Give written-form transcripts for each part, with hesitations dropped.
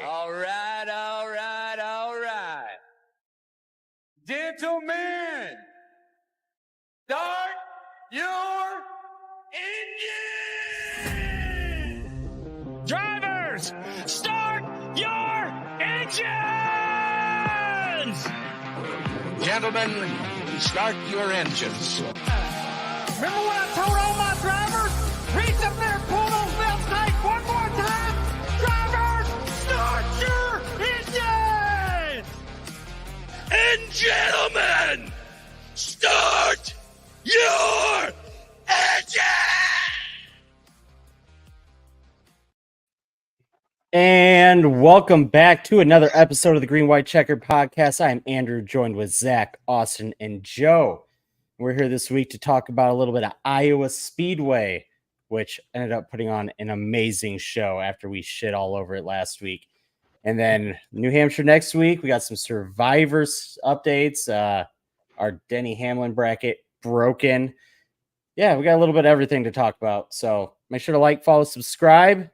All right, all right, all right. Gentlemen, start your engine! Drivers, start your engines! Gentlemen, start your engines. Remember when I told all my drivers, reach up there, pull those belts tight one more time? Drivers, start your engines! And gentlemen, start your engine! And welcome back to another episode of the Green White Checkered podcast. I'm Andrew, joined with Zach, Austin, and Joe. We're here this week to talk about a little bit of Iowa Speedway, which ended up putting on an amazing show after we shit all over it last week. And then New Hampshire next week. We got some Survivors updates. Our Denny Hamlin bracket broken. Yeah, we got a little bit of everything to talk about. So make sure to like, follow, subscribe.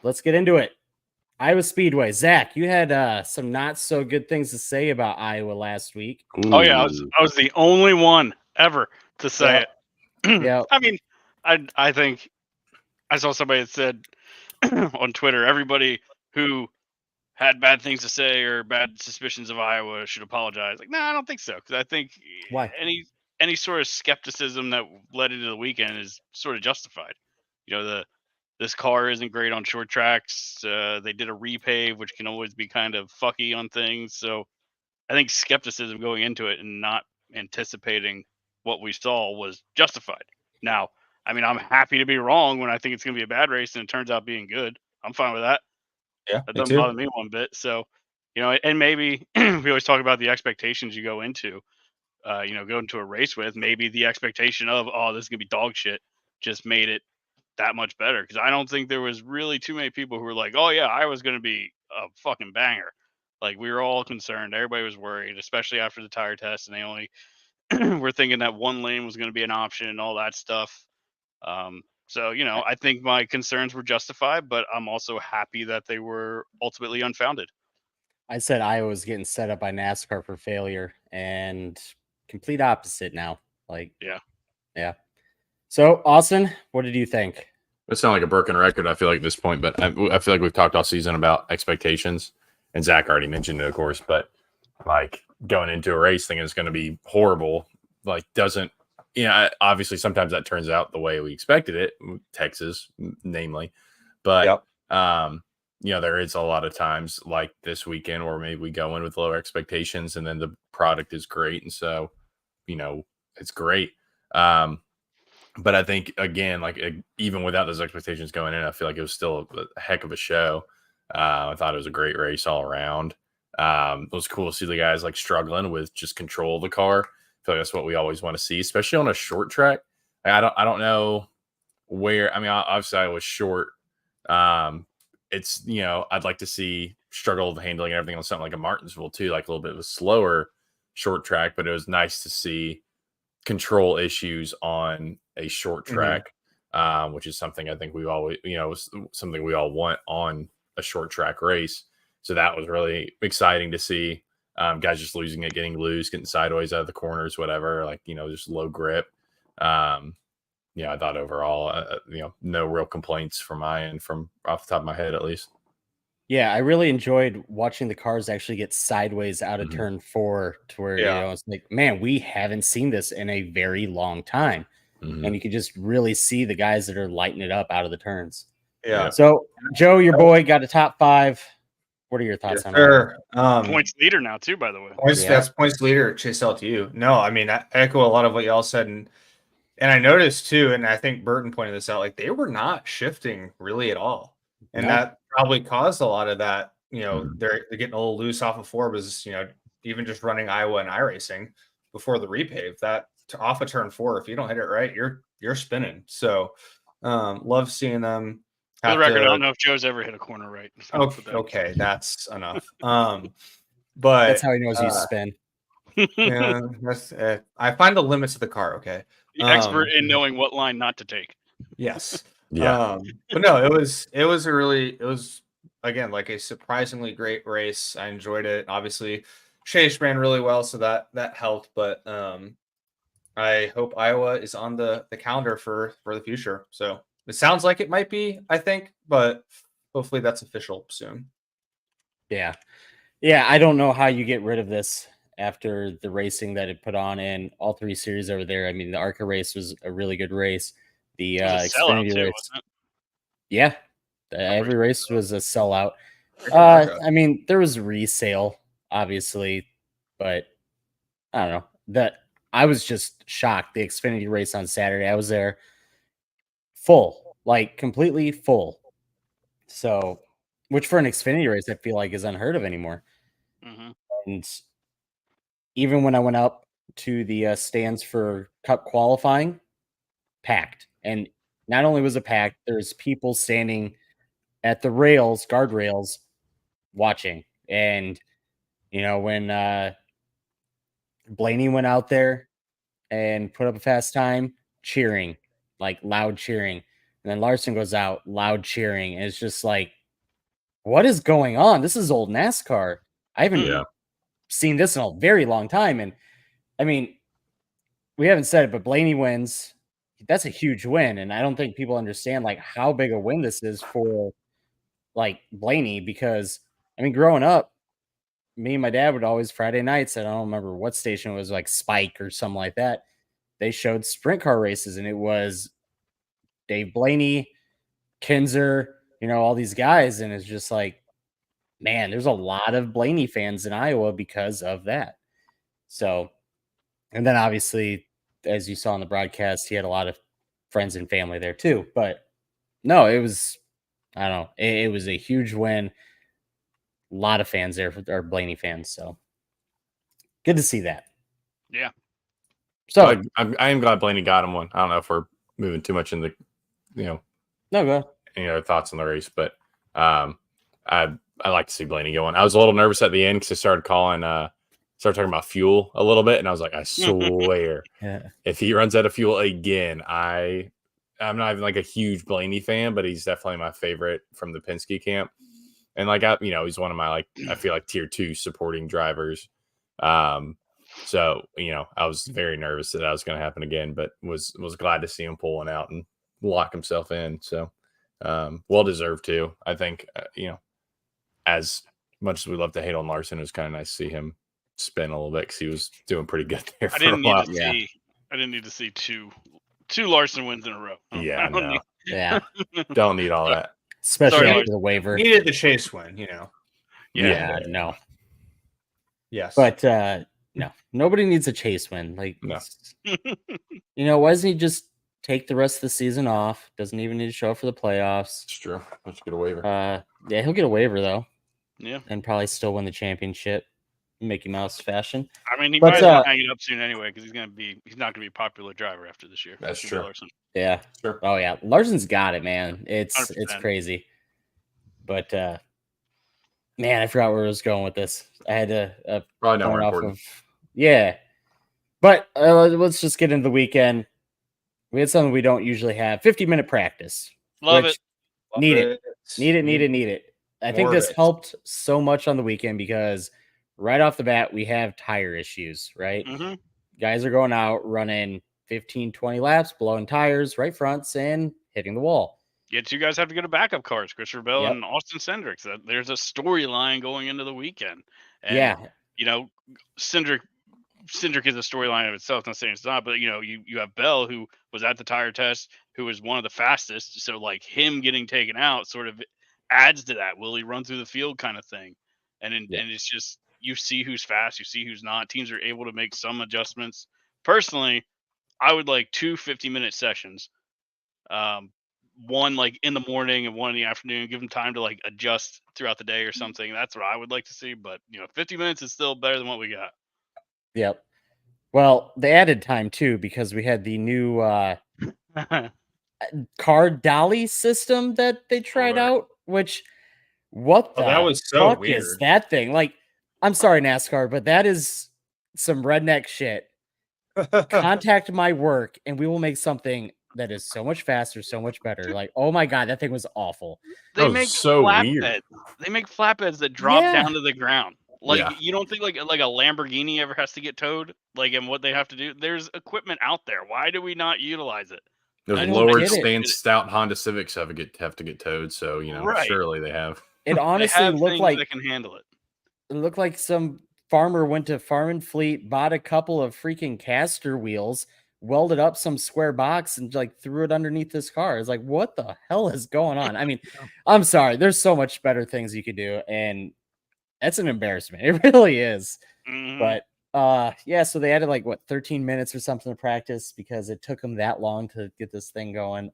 Let's get into it. Iowa Speedway. Zach, you had some not so good things to say about Iowa last week. Oh yeah, I was the only one ever to say it. Yeah. I mean, I think I saw somebody that said on Twitter, everybody who had bad things to say or bad suspicions of Iowa should apologize. Like, no, I don't think so, because I think Why? any sort of skepticism that led into the weekend is sort of justified. You know, this car isn't great on short tracks. They did a repave, which can always be kind of fucky on things. So I think skepticism going into it and not anticipating what we saw was justified. Now, I mean, I'm happy to be wrong when I think it's going to be a bad race and it turns out being good. I'm fine with that. Yeah, That doesn't bother me one bit. So, you know, and maybe we always talk about the expectations you go into, go into a race with. Maybe the expectation of, oh, this is going to be dog shit just made it that much better. Because I don't think there was really too many people who were like, oh, yeah, I was going to be a fucking banger. Like, we were all concerned. Everybody was worried, especially after the tire test. And they only were thinking that one lane was going to be an option and all that stuff. So, you know, I think my concerns were justified, but I'm also happy that they were ultimately unfounded. I said Iowa was getting set up by NASCAR for failure, and complete opposite now. Like, yeah. So, Austin, what did you think? It sounds like a broken record, I feel like, at this point, but I feel like we've talked all season about expectations, and Zach already mentioned it, of course, but like going into a race thinking it's going to be horrible, like doesn't, obviously sometimes that turns out the way we expected it, Texas, namely, but, there is a lot of times like this weekend where maybe we go in with lower expectations and then the product is great. And so, it's great. But I think, again, like even without those expectations going in, I feel like it was still a heck of a show. I thought it was a great race all around. It was cool to see the guys like struggling with just control of the car. I feel like that's what we always want to see, especially on a short track. I don't know where. I mean, obviously I was short. It's I'd like to see struggle with handling everything on something like a Martinsville too, like a little bit of a slower short track. But it was nice to see control issues on a short track, which is something I think we always, was something we all want on a short track race. So that was really exciting to see. Guys just losing it, getting loose, getting sideways out of the corners, whatever, like, just low grip. I thought overall, no real complaints from my end, from off the top of my head, at least. Yeah, I really enjoyed watching the cars actually get sideways out of turn 4 to where, it's like, man, we haven't seen this in a very long time. And you can just really see the guys that are lighting it up out of the turns. Yeah. So, Joe, your boy got a top 5. What are your thoughts on that? Points leader now, too, by the way. That's points leader, Chase LTU. No, I mean, I echo a lot of what y'all said. And I noticed, too, and I think Burton pointed this out, like, they were not shifting really at all. And that probably caused a lot of that. They're getting a little loose off of Forbes, even just running Iowa and iRacing before the repave. That off of turn 4, if you don't hit it right, you're spinning. So love seeing them. For the record, I don't know if Joe's ever hit a corner right. Okay, that's enough. But that's how he knows he's spin. Yeah, that's it. I find the limits of the car. Okay, the expert in knowing what line not to take. Yes. Yeah. But no, it was again, like a surprisingly great race. I enjoyed it. Obviously, Chase ran really well, so that helped. But I hope Iowa is on the calendar for the future. So it sounds like it might be, I think, but hopefully that's official soon. Yeah. Yeah, I don't know how you get rid of this after the racing that it put on in all three series over there. I mean, the ARCA race was a really good race. The It was a sellout Xfinity too, race, wasn't it? yeah, every race was a sellout. ARCA. I mean, there was resale, obviously, but I don't know. That I was just shocked. The Xfinity race on Saturday, I was there full, like completely full. So, which for an Xfinity race, I feel like is unheard of anymore. Mm-hmm. And even when I went up to the stands for Cup qualifying, packed. And not only was it packed, there's people standing at the rails, guardrails, watching. And when Blaney went out there and put up a fast time, cheering, like loud cheering. And then Larson goes out, loud cheering. And it's just like, what is going on? This is old NASCAR. I haven't seen this in a very long time. And I mean, we haven't said it, but Blaney wins. That's a huge win. And I don't think people understand like how big a win this is for like Blaney, because I mean, growing up, me and my dad would always Friday nights, I don't remember what station it was, like Spike or something like that. They showed sprint car races, and it was Dave Blaney, Kinzer, all these guys. And it's just like, man, there's a lot of Blaney fans in Iowa because of that. So, and then obviously, as you saw in the broadcast, he had a lot of friends and family there too. But no, it was, I don't know, it was a huge win. A lot of fans there are Blaney fans. So good to see that. Yeah. So I am glad Blaney got him one. I don't know if we're moving too much into, no, go ahead. Any other thoughts on the race, but I like to see Blaney go on. I was a little nervous at the end because I started talking about fuel a little bit, and I was like, I swear, if he runs out of fuel again, I'm not even like a huge Blaney fan, but he's definitely my favorite from the Penske camp. And like, he's one of my, like, I feel like tier 2 supporting drivers. So, I was very nervous that was going to happen again, but was glad to see him pulling out and lock himself in. So, well deserved too. I think, as much as we love to hate on Larson, it was kind of nice to see him spin a little bit because he was doing pretty good there for a while. I didn't need to see two Larson wins in a row. Don't need all that. Especially after the waiver. Needed the Chase win, Yeah, no. Yes. But no, nobody needs a Chase win. Like, No. Why doesn't he just take the rest of the season off? Doesn't even need to show up for the playoffs. It's true. Let's get a waiver. Yeah, he'll get a waiver though. Yeah. And probably still win the championship. Mickey Mouse fashion. I mean, he might as well hang it up soon anyway, because he's not gonna be a popular driver after this year. That's true. Larson. Yeah. Sure. Oh yeah. Larson's got it, man. It's 100%. crazy. But man, I forgot where I was going with this. I had to probably not more important. Yeah. But let's just get into the weekend. We had something we don't usually have. 50-minute practice. Love it. Need it. I think this helped so much on the weekend because right off the bat, we have tire issues, right? Mm-hmm. Guys are going out running 15, 20 laps, blowing tires, right fronts, and hitting the wall. Yet you guys have to go to backup cars, Christopher Bell and Austin Cindric. There's a storyline going into the weekend. And, Cindric is a storyline of itself. Not saying it's not, but you have Bell, who was at the tire test, who was one of the fastest. So like him getting taken out sort of adds to that. Will he run through the field kind of thing? And it's just, you see who's fast, you see who's not. Teams are able to make some adjustments. Personally, I would like 2 50-minute sessions. One like in the morning and one in the afternoon. Give them time to like adjust throughout the day or something. That's what I would like to see. But 50 minutes is still better than what we got. Yep. Well, they added time too because we had the new car dolly system that they tried out. Which, what the that was so fuck weird. is that thing? Like, I'm sorry, NASCAR, but that is some redneck shit. Contact my work, and we will make something that is so much faster, so much better. Like, oh my god, that thing was awful. They make so weird. They make flatbeds that drop Yeah. down to the ground. Like Yeah. you don't think like a Lamborghini ever has to get towed? Like, and what they have to do? There's equipment out there. Why do we not utilize it? Those I lowered get it. stand stout Honda Civics have to get towed. So Right. surely they have. It They honestly have looked things like that can handle it. it looked like some farmer went to Farm and Fleet, bought a couple of freaking caster wheels, welded up some square box, and like threw it underneath this car. It's like, what the hell is going on? I mean, I'm sorry. There's so much better things you could do, and that's an embarrassment. It really is. Mhm. But yeah, so they added like 13 minutes or something to practice because it took them that long to get this thing going.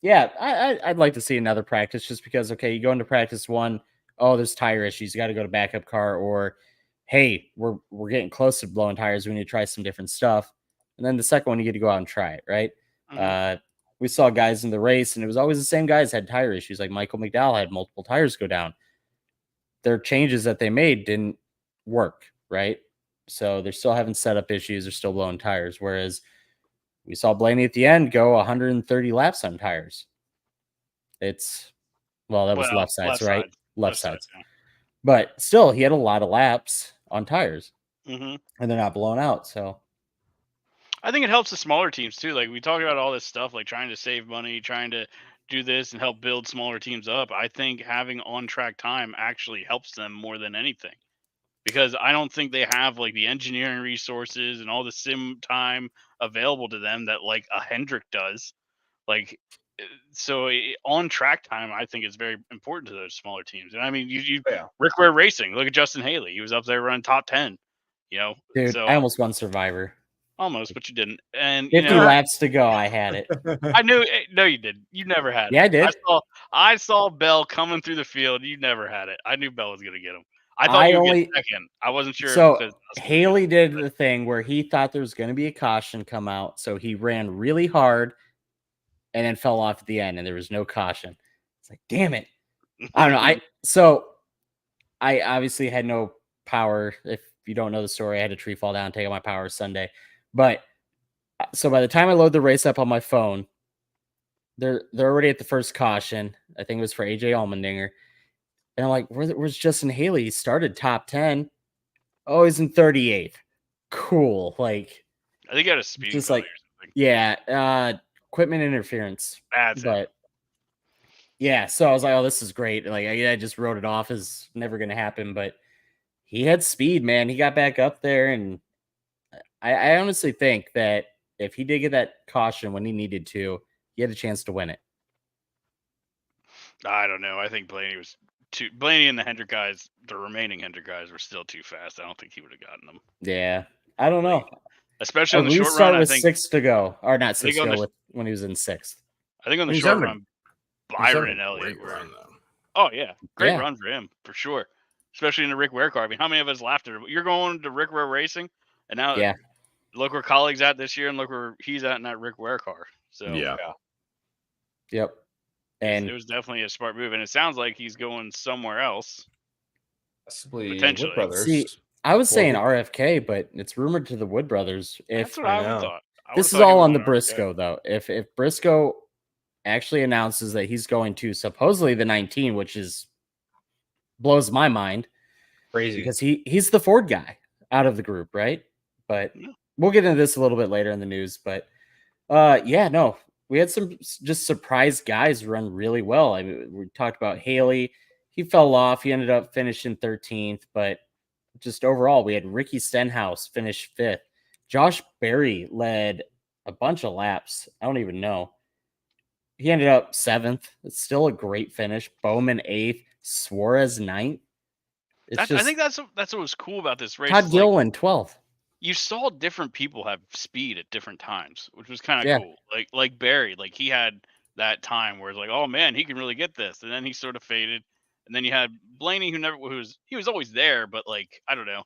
Yeah, I'd like to see another practice just because, okay, you go into practice one, oh, there's tire issues, you got to go to backup car, or hey, we're getting close to blowing tires, we need to try some different stuff. And then the second one, you get to go out and try it, right? Mhm. We saw guys in the race, and it was always the same guys had tire issues. Like Michael McDowell had multiple tires go down. Their changes that they made didn't work, right? So they're still having setup issues, they're still blowing tires. Whereas we saw Blaney at the end go 130 laps on tires. It's that was left sides, right? Left sides. Yeah. But still, he had a lot of laps on tires, Mhm. and they're not blown out. So I think it helps the smaller teams too. Like we talk about all this stuff, like trying to save money, trying to do this and help build smaller teams up. I think having on track time actually helps them more than anything, because I don't think they have like the engineering resources and all the sim time available to them that like a Hendrick does. Like, so on track time, I think is very important to those smaller teams. And I mean, you Yeah. Rick Ware Racing. Look at Justin Haley; he was up there running top 10. dude, So I almost won Survivor. almost, but you didn't. And 50 laps to go, I had it. I knew. No, you didn't. You never had it. Yeah, I did. I saw Bell coming through the field. You never had it. I knew Bell was going to get him. I thought you would get second. I wasn't sure. So because Haley did the thing where he thought there was going to be a caution come out, so he ran really hard and then fell off at the end, and there was no caution. It's like, damn it. I don't know. I obviously had no power. If you don't know the story, I had a tree fall down, take out my power Sunday. But so by the time I load the race up on my phone, they're already at the first caution. I think it was for AJ Allmendinger. And I'm like, where's Justin Haley? He started top 10. Oh, he's in 38th. Cool. Like, I think he had a speed. just like, yeah, equipment interference. That's but yeah, so I was like, oh, this is great. Like, I just wrote it off as never going to happen. But he had speed, man. He got back up there. And I honestly think that if he did get that caution when he needed to, he had a chance to win it. I don't know. I think Blaney was too. Blaney and the Hendrick guys, the remaining Hendrick guys, were still too fast. I don't think he would have gotten them. Yeah, I don't know. Especially on the short run. I think 6 to go, or not 6 to go when he was in 6th. I think on the short run, Byron and Elliott were. Oh yeah, great run for him for sure. Especially in the Rick Ware car. I mean, how many of us laughed at it? You're going to Rick Ware Racing, and now look where colleagues at this year, and look where he's at in that Rick Ware car. So Yep. And it was definitely a smart move, and it sounds like he's going somewhere else. Possibly Potentially. Wood Brothers. See, I was saying RFK, but it's rumored to the Wood Brothers. That's what I would thought. This is all on the Briscoe, though. If Briscoe actually announces that he's going to supposedly the 19, which is blows my mind, crazy because he's the Ford guy out of the group, right? But we'll get into this a little bit later in the news. But we had some just surprise guys run really well. I mean, we talked about Haley. He fell off. He ended up finishing 13th, but just overall, we had Ricky Stenhouse finish 5th. Josh Berry led a bunch of laps. I don't even know. He ended up 7th. It's still a great finish. Bowman 8th. Suarez 9th. I think that's what was cool about this race. Todd Gilliland 12th. You saw different people have speed at different times, which was kind of cool. Like Barry, like he had that time where it's like, oh man, he can really get this, and then he sort of faded. And then you had Blaney, he was always there, but like I don't know,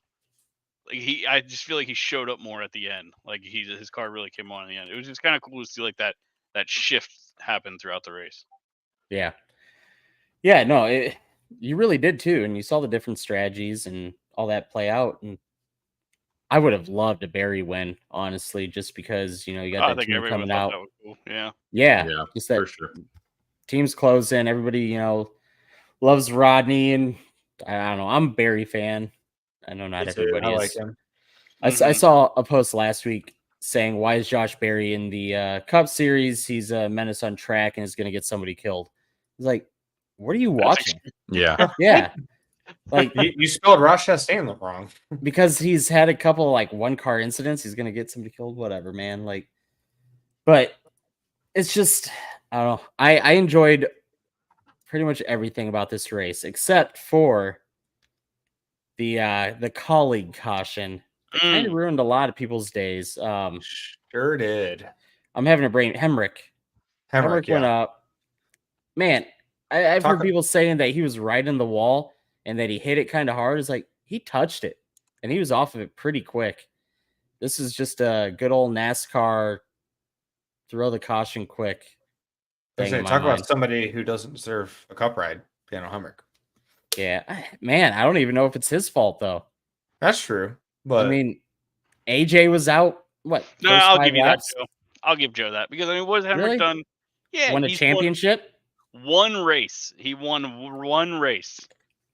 like I just feel like he showed up more at the end. Like his car really came on in the end. It was just kind of cool to see like that shift happen throughout the race. Yeah, no, you really did too, and you saw the different strategies and all that play out. And I would have loved a Barry win, honestly, just because you got that team coming out. That was cool. Yeah, just that for sure. Teams closing, everybody, loves Rodney, and I don't know. I'm a Barry fan. I know not Me too. everybody I is. like him. I Mhm. saw a post last week saying, "Why is Josh Berry in the Cup Series? He's a menace on track and is going to get somebody killed." It's like, what are you watching? Yeah. Yeah, like You spelled Ross Chastain wrong. because he's had a couple like one car incidents, he's going to get somebody killed. Whatever, man. Like, but it's just I don't know. I enjoyed pretty much everything about this race except for the colleague caution. It kind of ruined a lot of people's days. Sure did. I'm having a brain. Hemrick went yeah. up. Man, I've Talk- heard people saying that he was right in the wall and that he hit it kind of hard. It's like he touched it and he was off of it pretty quick. This is just a good old NASCAR throw the caution quick. Talk about somebody who doesn't deserve a cup ride, Daniel Hemrick. Yeah, man, I don't even know if it's his fault though. That's true, but I mean, AJ was out. What? No, first I'll 5 give you laps? that, Joe. I'll give Joe that because I mean, what has Hendrick Really? done? Yeah, Won a he's championship. One race. He won one race,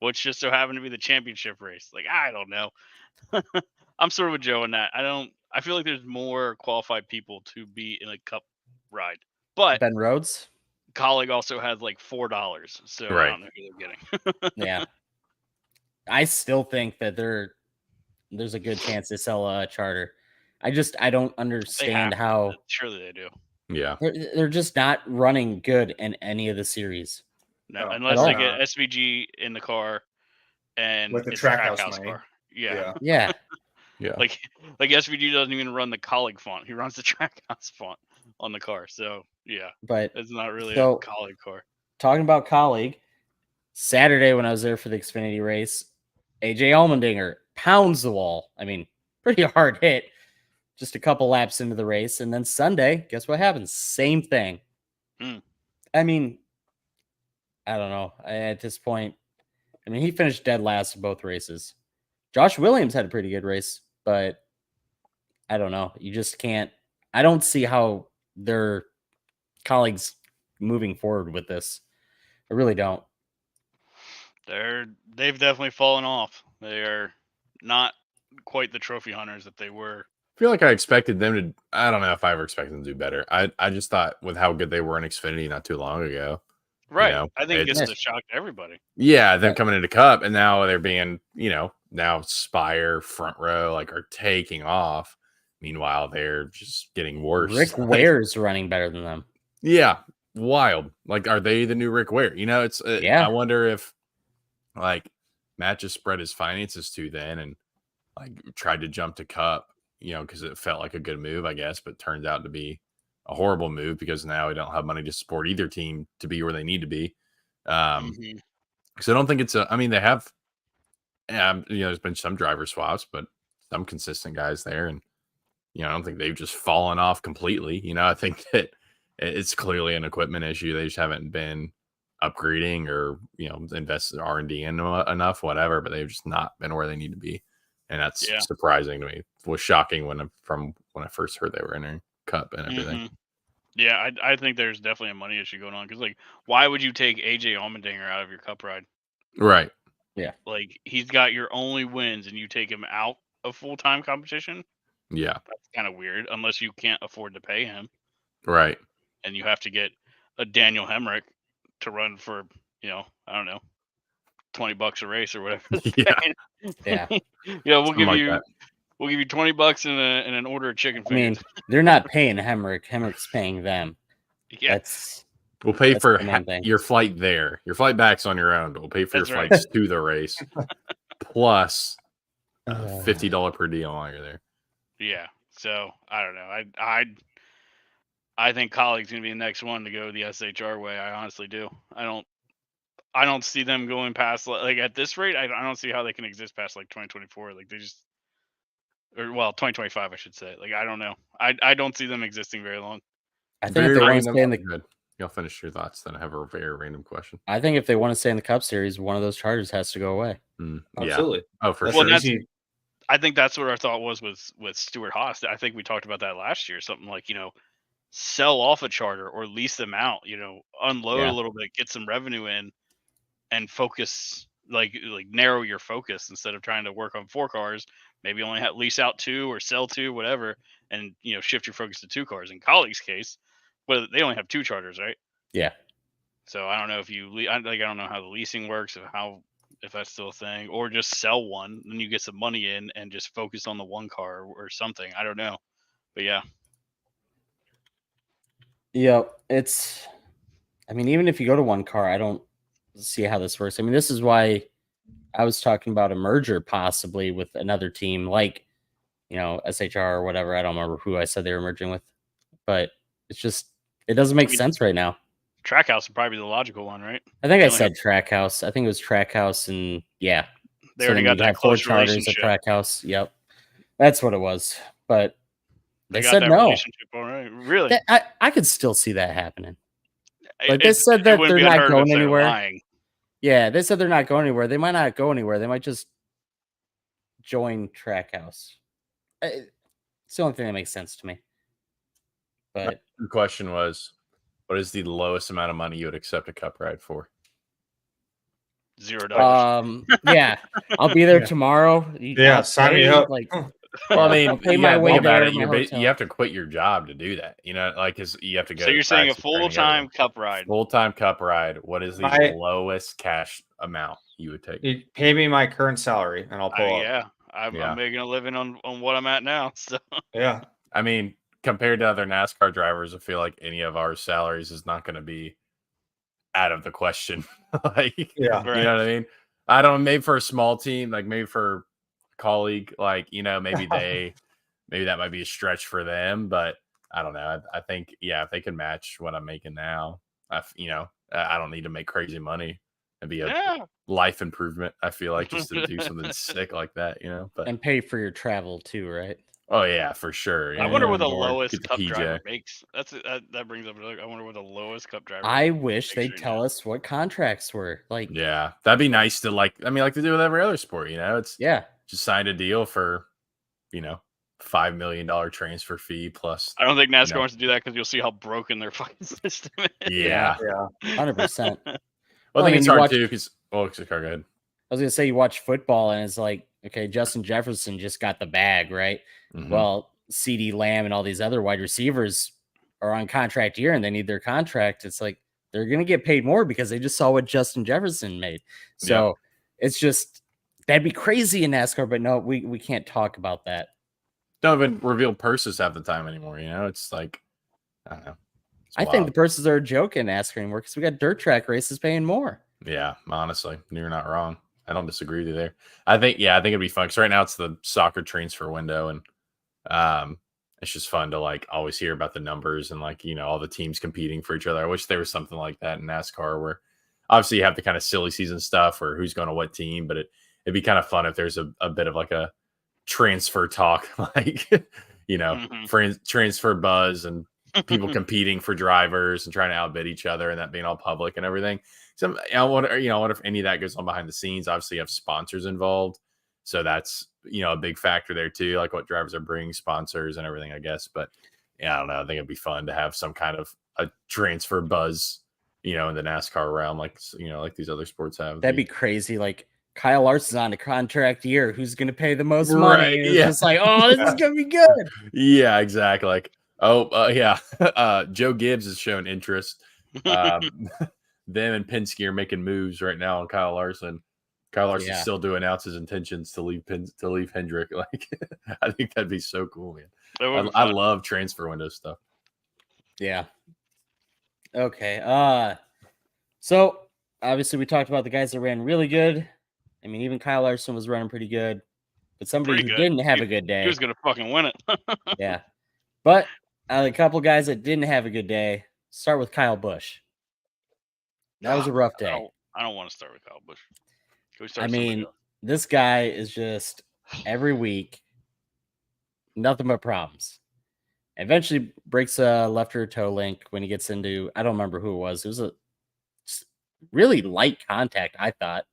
which just so happened to be the championship race. Like I don't know. I'm sort of with Joe in that. I feel like there's more qualified people to be in a cup ride, but Ben Rhodes. Colleague also has like $4, so I Right. don't know who they're getting. Yeah, I still think that there's a good chance they sell a charter. I don't understand how Surely they do. Yeah. they're just not running good in any of the series. No, No, unless at they all. get SVG in the car and with the it's Trackhouse Trackhouse money. car. Yeah. Yeah, Yeah. Like SVG doesn't even run the Colleague font. He runs the Trackhouse font on the car. So yeah, but it's not really So- a Colleague car. talking about colleague, Saturday when I was there for the Xfinity race, AJ Allmendinger pounds the wall. I mean, pretty hard hit. Just a couple laps into the race, and then Sunday, guess what happens? Same thing. Hmm. I mean, I don't know. At this point, I mean, he finished dead last in both races. Josh Williams had a pretty good race, but I don't know. You just can't. I don't see how their colleagues moving forward with this. I really don't. They've definitely fallen off. They are not quite the trophy hunters that they were. I feel like I expected them to. I don't know if I ever expected them to do better. I just thought with how good they were in Xfinity not too long ago. Right. know, I think this it's- is a shock to everybody. Yeah, them coming into Cup, and now they're being, now Spire front row like are taking off. Meanwhile, they're just getting worse. Rick Ware's running better than them. Yeah, wild. Like, are they the new Rick Ware? It's Yeah. I wonder if like Matt just spread his finances too thin and like tried to jump to Cup, because it felt like a good move, I guess, but turned out to be a horrible move because now we don't have money to support either team to be where they need to be. Mhm. So I don't think it's they have, there's been some driver swaps, but some consistent guys there. And, I don't think they've just fallen off completely. I think that it's clearly an equipment issue. They just haven't been upgrading or, invested R&D in enough, whatever, but they've just not been where they need to be. And that's surprising to me. It was shocking when I first heard they were entering Cup and everything. Mhm. Yeah, I think there's definitely a money issue going on because, like, why would you take AJ Allmendinger out of your Cup ride? Right. Like, he's got your only wins, and you take him out of full-time competition. Yeah. That's kind of weird, unless you can't afford to pay him, Right. and you have to get a Daniel Hemrick to run for, I don't know, $20 a race or whatever. Yeah. Yeah. We'll Something give like you that. $20 and an order of chicken I mean, fingers. they're not paying Hemrick. Hemrick's paying them. Yeah. We'll pay That's for the main thing. your flight there. Your flight back's on your own, but we'll pay for That's your right. flights to the race plus Uh. $50 per deal while you're there. Yeah. So I don't know. I think Colleague's gonna be the next one to go the SHR way. I honestly do. I don't see them going past like at this rate. I don't see how they can exist past like 2024. Like they just, 2025, I should say. Like I don't know. I don't see them existing very long. I think if they want to stay in the, Good. Y'all finish your thoughts, then I have a very random question. I think if they want to stay in the Cup Series, one of those charters has to go away. Yeah. Absolutely. Oh, for That's sure. Well, that's- easy. I think that's what our thought was with Stuart Haas. I think we talked about that last year. Something like, sell off a charter or lease them out, unload Yeah. a little bit, get some revenue in, and focus, like narrow your focus instead of trying to work on 4 cars. Maybe only lease out 2 or sell 2, whatever, and shift your focus to 2 cars. In colleagues' case, well, they only have 2 charters, right? Yeah. So I don't know if I don't know how the leasing works, if that's still a thing, or just sell one, then you get some money in and just focus on the 1 car or something. I don't know, but yeah. Yep. I mean, even if you go to 1 car, I don't see how this works. I mean, this is why I was talking about a merger possibly with another team, like, SHR or whatever. I don't remember who I said they were merging with, but it doesn't make sense right now. Trackhouse would probably be the logical one, right? I think I said Trackhouse. I think it was Trackhouse, and yeah, they already got that 4 close charters at relationship. Trackhouse. Yep, that's what it was. But they got said that no. Relationship all right. Really? I could still see that happening. But they said that they're not going anywhere. Yeah, they said they're not going anywhere. They might not go anywhere. They might just join Trackhouse. It's the only thing that makes sense to me. But the question was, what is the lowest amount of money you would accept a cup ride for? $0. Yeah, I'll be there tomorrow. Sign me up. Well, I mean, pay my way there. You have to quit your job to do that. You have to go. So you're saying a full-time cup ride? Full-time cup ride. What is the lowest cash amount you would take? You pay me my current salary, and I'll pull up. Yeah, I'm making a living on what I'm at now. So yeah, I mean, compared to other NASCAR drivers, I feel like any of our salaries is not going to be out of the question. You know what I mean? I don't. Maybe for a small team, like maybe for colleague, maybe that might be a stretch for them, but I don't know. I think if they can match what I'm making now, I don't need to make crazy money. It'd be a life improvement, I feel like, just to do something sick like that, but and pay for your travel too, right? Oh yeah, for sure. I wonder what the lowest cup driver makes. That brings up. I wonder what the lowest cup driver. I wish they'd tell us what contracts were like. Yeah, that'd be nice to like to do with every other sport. It's just signed a deal for, $5 million transfer fee plus. I don't think NASCAR wants to do that because you'll see how broken their fucking system is. Yeah, 100%. Well, I think it's hard too because. Oh, go ahead. I was gonna say you watch football and it's like, okay, Justin Jefferson just got the bag, right? Mm-hmm. Well, CeeDee Lamb and all these other wide receivers are on contract year and they need their contract. It's like they're gonna get paid more because they just saw what Justin Jefferson made. So it's just that'd be crazy in NASCAR, but no, we can't talk about that. Don't even reveal purses half the time anymore. It's like I don't know. I think the purses are a joke in NASCAR anymore because we got dirt track races paying more. Yeah, honestly, you're not wrong. I don't disagree with you there. I think it'd be fun because right now it's the soccer transfer window, and it's just fun to always hear about the numbers and all the teams competing for each other. I wish there was something like that in NASCAR where obviously you have the kind of silly season stuff or who's going to what team, but it'd be kind of fun if there's a bit of a transfer talk, transfer buzz and people competing for drivers and trying to outbid each other and that being all public and everything. So I wonder if any of that goes on behind the scenes. Obviously, you have sponsors involved, so that's a big factor there too. Like what drivers are bringing sponsors and everything, I guess. But I don't know. I think it'd be fun to have some kind of a transfer buzz, in the NASCAR realm, like these other sports have. That'd be crazy. Like Kyle Larson's on a contract year. Who's going to pay the most money? It's just like, oh, this is going to be good. Yeah, exactly. Like, Joe Gibbs has shown interest. Them and Penske are making moves right now on Kyle Larson. Kyle Larson's still to announce his intentions to leave Hendrick. I think that'd be so cool, man. I love transfer window stuff. Yeah. Okay. So obviously we talked about the guys that ran really good. I mean, even Kyle Larson was running pretty good, but somebody who didn't have a good day. He was gonna fucking win it. Yeah, but a couple guys that didn't have a good day. Start with Kyle Busch. That was a rough day. I don't want to start with Kyle Busch. This guy is just every week, nothing but problems. Eventually breaks a left rear toe link when he gets into, I don't remember who it was. It was a really light contact, I thought.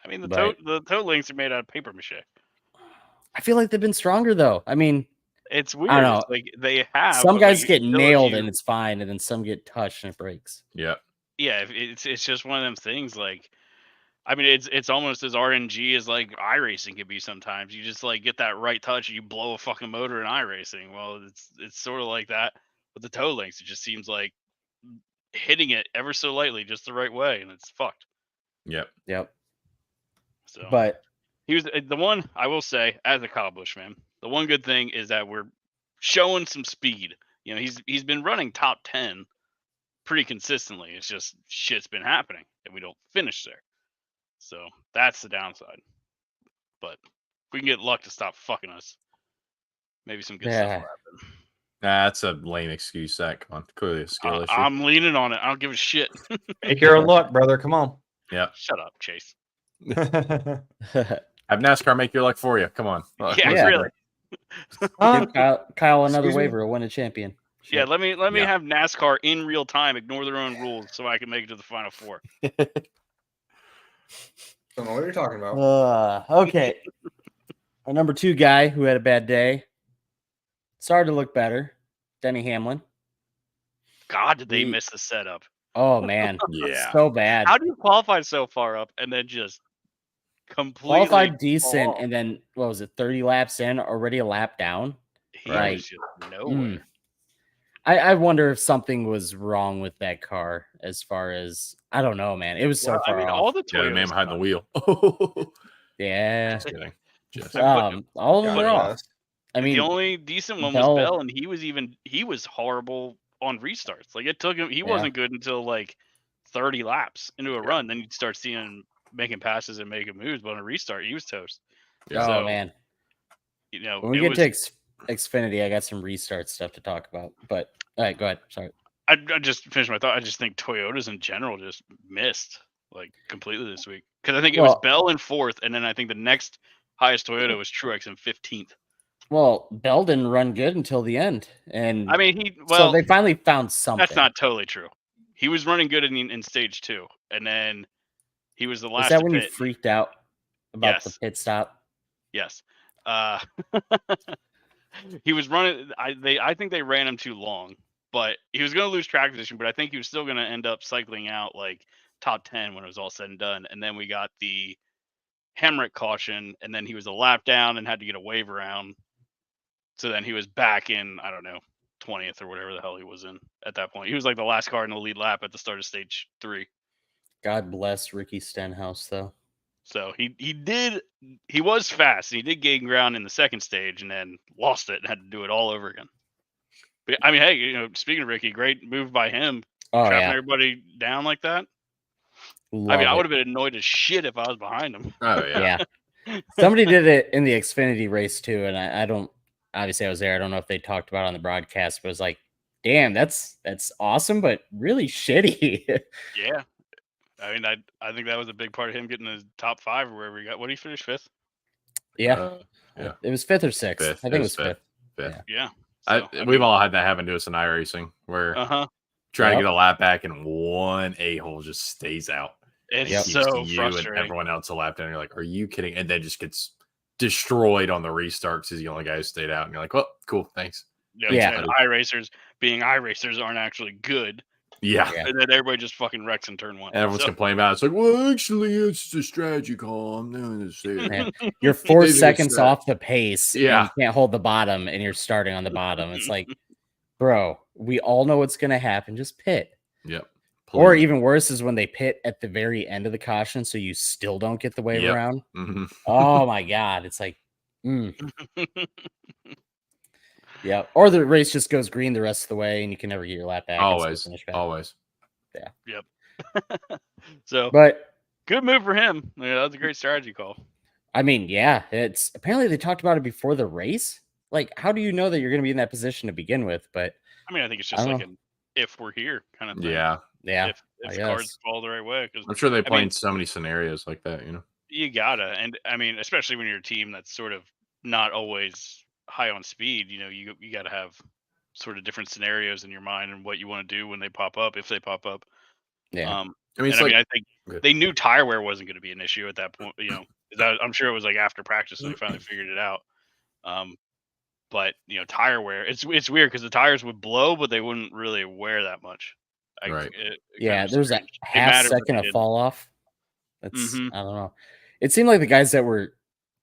I mean, the toe links are made out of paper mache. I feel like they've been stronger though. I mean, it's weird. I don't know. Like they have some guys get nailed and it's fine, and then some get touched and it breaks. Yeah. Yeah, it's just one of them things. Like I mean, it's almost as RNG as like iRacing can be sometimes. You just like get that right touch and you blow a fucking motor in iRacing. Well, it's sort of like that with the toe links. It just seems like hitting it ever so lightly, just the right way, and it's fucked. Yep. So, But he was the one, I will say, as a Kyle Busch fan, the one good thing is that we're showing some speed. You know, he's been running top 10 pretty consistently. It's just shit's been happening and we don't finish there. So that's the downside. But if we can get luck to stop fucking us, maybe some good stuff will happen. That's a lame excuse, Zach. Come on. Clearly a skill issue. I'm leaning on it. I don't give a shit. Make your own luck, brother. Come on. Yeah. Shut up, Chase. Have NASCAR make your luck for you. Come on. Yeah, really. Give Kyle another Excuse me? waiver, win a champion. Yeah, let me Yeah. have NASCAR in real time ignore their own rules so I can make it to the Final Four. Don't know what you're talking about. Okay. Our number 2 guy who had a bad day. Started to look better. Denny Hamlin. God, did they miss the setup? Oh man. Yeah. So bad. How do you qualify so far up and then just completely Qualified decent, fall? and then what was it, 30 laps in, already a lap down? He Right. was just nowhere. I wonder if something was wrong with that car as far as, I don't know, man. It was so far off. all the Yeah, the man Toyotas behind the suck. wheel. Yeah. Just kidding. Just All of them but are off. I mean, the only decent one Bell- was Bell, and he was horrible on restarts. Like it took him, he wasn't good until like 30 laps into a run. Then you'd start seeing him making passes and making moves, but on a restart, he was toast. Yeah. oh So, man. you know, When we it get was, to Xfinity, I got some restart stuff to talk about. But all right, go ahead. Sorry. I just finished my thought. I just think Toyotas in general just missed like completely this week because I think it was Bell in 4th, and then I think the next highest Toyota was Truex in 15th. Well, Bell didn't run good until the end, and I mean, so they finally found something. That's not totally true. He was running good in stage 2, and then he was the last. Is that to when you pit. freaked out about the Yes. pit stop? Yes. He was running. I think they ran him too long, but he was going to lose track position. But I think he was still going to end up cycling out like top 10 when it was all said and done. And then we got the Hendrick caution, and then he was a lap down and had to get a wave around. So then he was back in, I don't know, 20th or whatever the hell he was in at that point. He was like the last car in the lead lap at the start of stage 3. God bless Ricky Stenhouse, though. So he was fast. He did gain ground in the second stage and then lost it and had to do it all over again. But I mean, hey, you know, speaking of Ricky, great move by him, trapping everybody down like that. I would have been annoyed as shit if I was behind him. Oh yeah. Somebody did it in the Xfinity race too, and I don't. Obviously, I was there. I don't know if they talked about it on the broadcast, but it was like, damn, that's awesome, but really shitty. Yeah. I mean, I think that was a big part of him getting the top 5 or wherever he got. What did he finish 5th? Yeah. It was 5th or 6th. Fifth. I think it was 5th. Yeah. So, we've all had that happen to us in iRacing where trying to get a lap back and one a-hole just stays out. It's so you frustrating. and everyone else a lap down. You're like, are you kidding? And then just gets destroyed on the restart because he's the only guy who stayed out. And you're like, well, cool, thanks. Yeah. And iRacers being iRacers aren't actually good. Yeah. And then everybody just fucking wrecks in turn 1. And everyone's complaining about it. It's like, well, actually, it's a strategy call. I'm doing this. You're 4 seconds off the pace. Yeah. And you can't hold the bottom, and you're starting on the bottom. It's like, bro, we all know what's going to happen. Just pit. Yep. Or even worse is when they pit at the very end of the caution, so you still don't get the wave around. Mm-hmm. Oh my god, it's like, yeah. Or the race just goes green the rest of the way, and you can never get your lap back. Always. Yeah. Yep. So, but good move for him. Yeah, that was a great strategy call. I mean, yeah, it's apparently they talked about it before the race. Like, how do you know that you're going to be in that position to begin with? But I mean, I think it's just like an if we're here kind of thing. Yeah. If the cards fall the right way. I'm sure they play in so many scenarios like that, you know? You gotta. And I mean, especially when you're a team that's sort of not always high on speed, you know, you got to have sort of different scenarios in your mind and what you want to do when they pop up, if they pop up. Yeah. I mean, I think they knew tire wear wasn't going to be an issue at that point, you know. I'm sure it was like after practice when they finally figured it out. But you know, tire wear, it's weird because the tires would blow, but they wouldn't really wear that much. Right. There's a half second of fall off. That's Mhm. I don't know. It seemed like the guys that were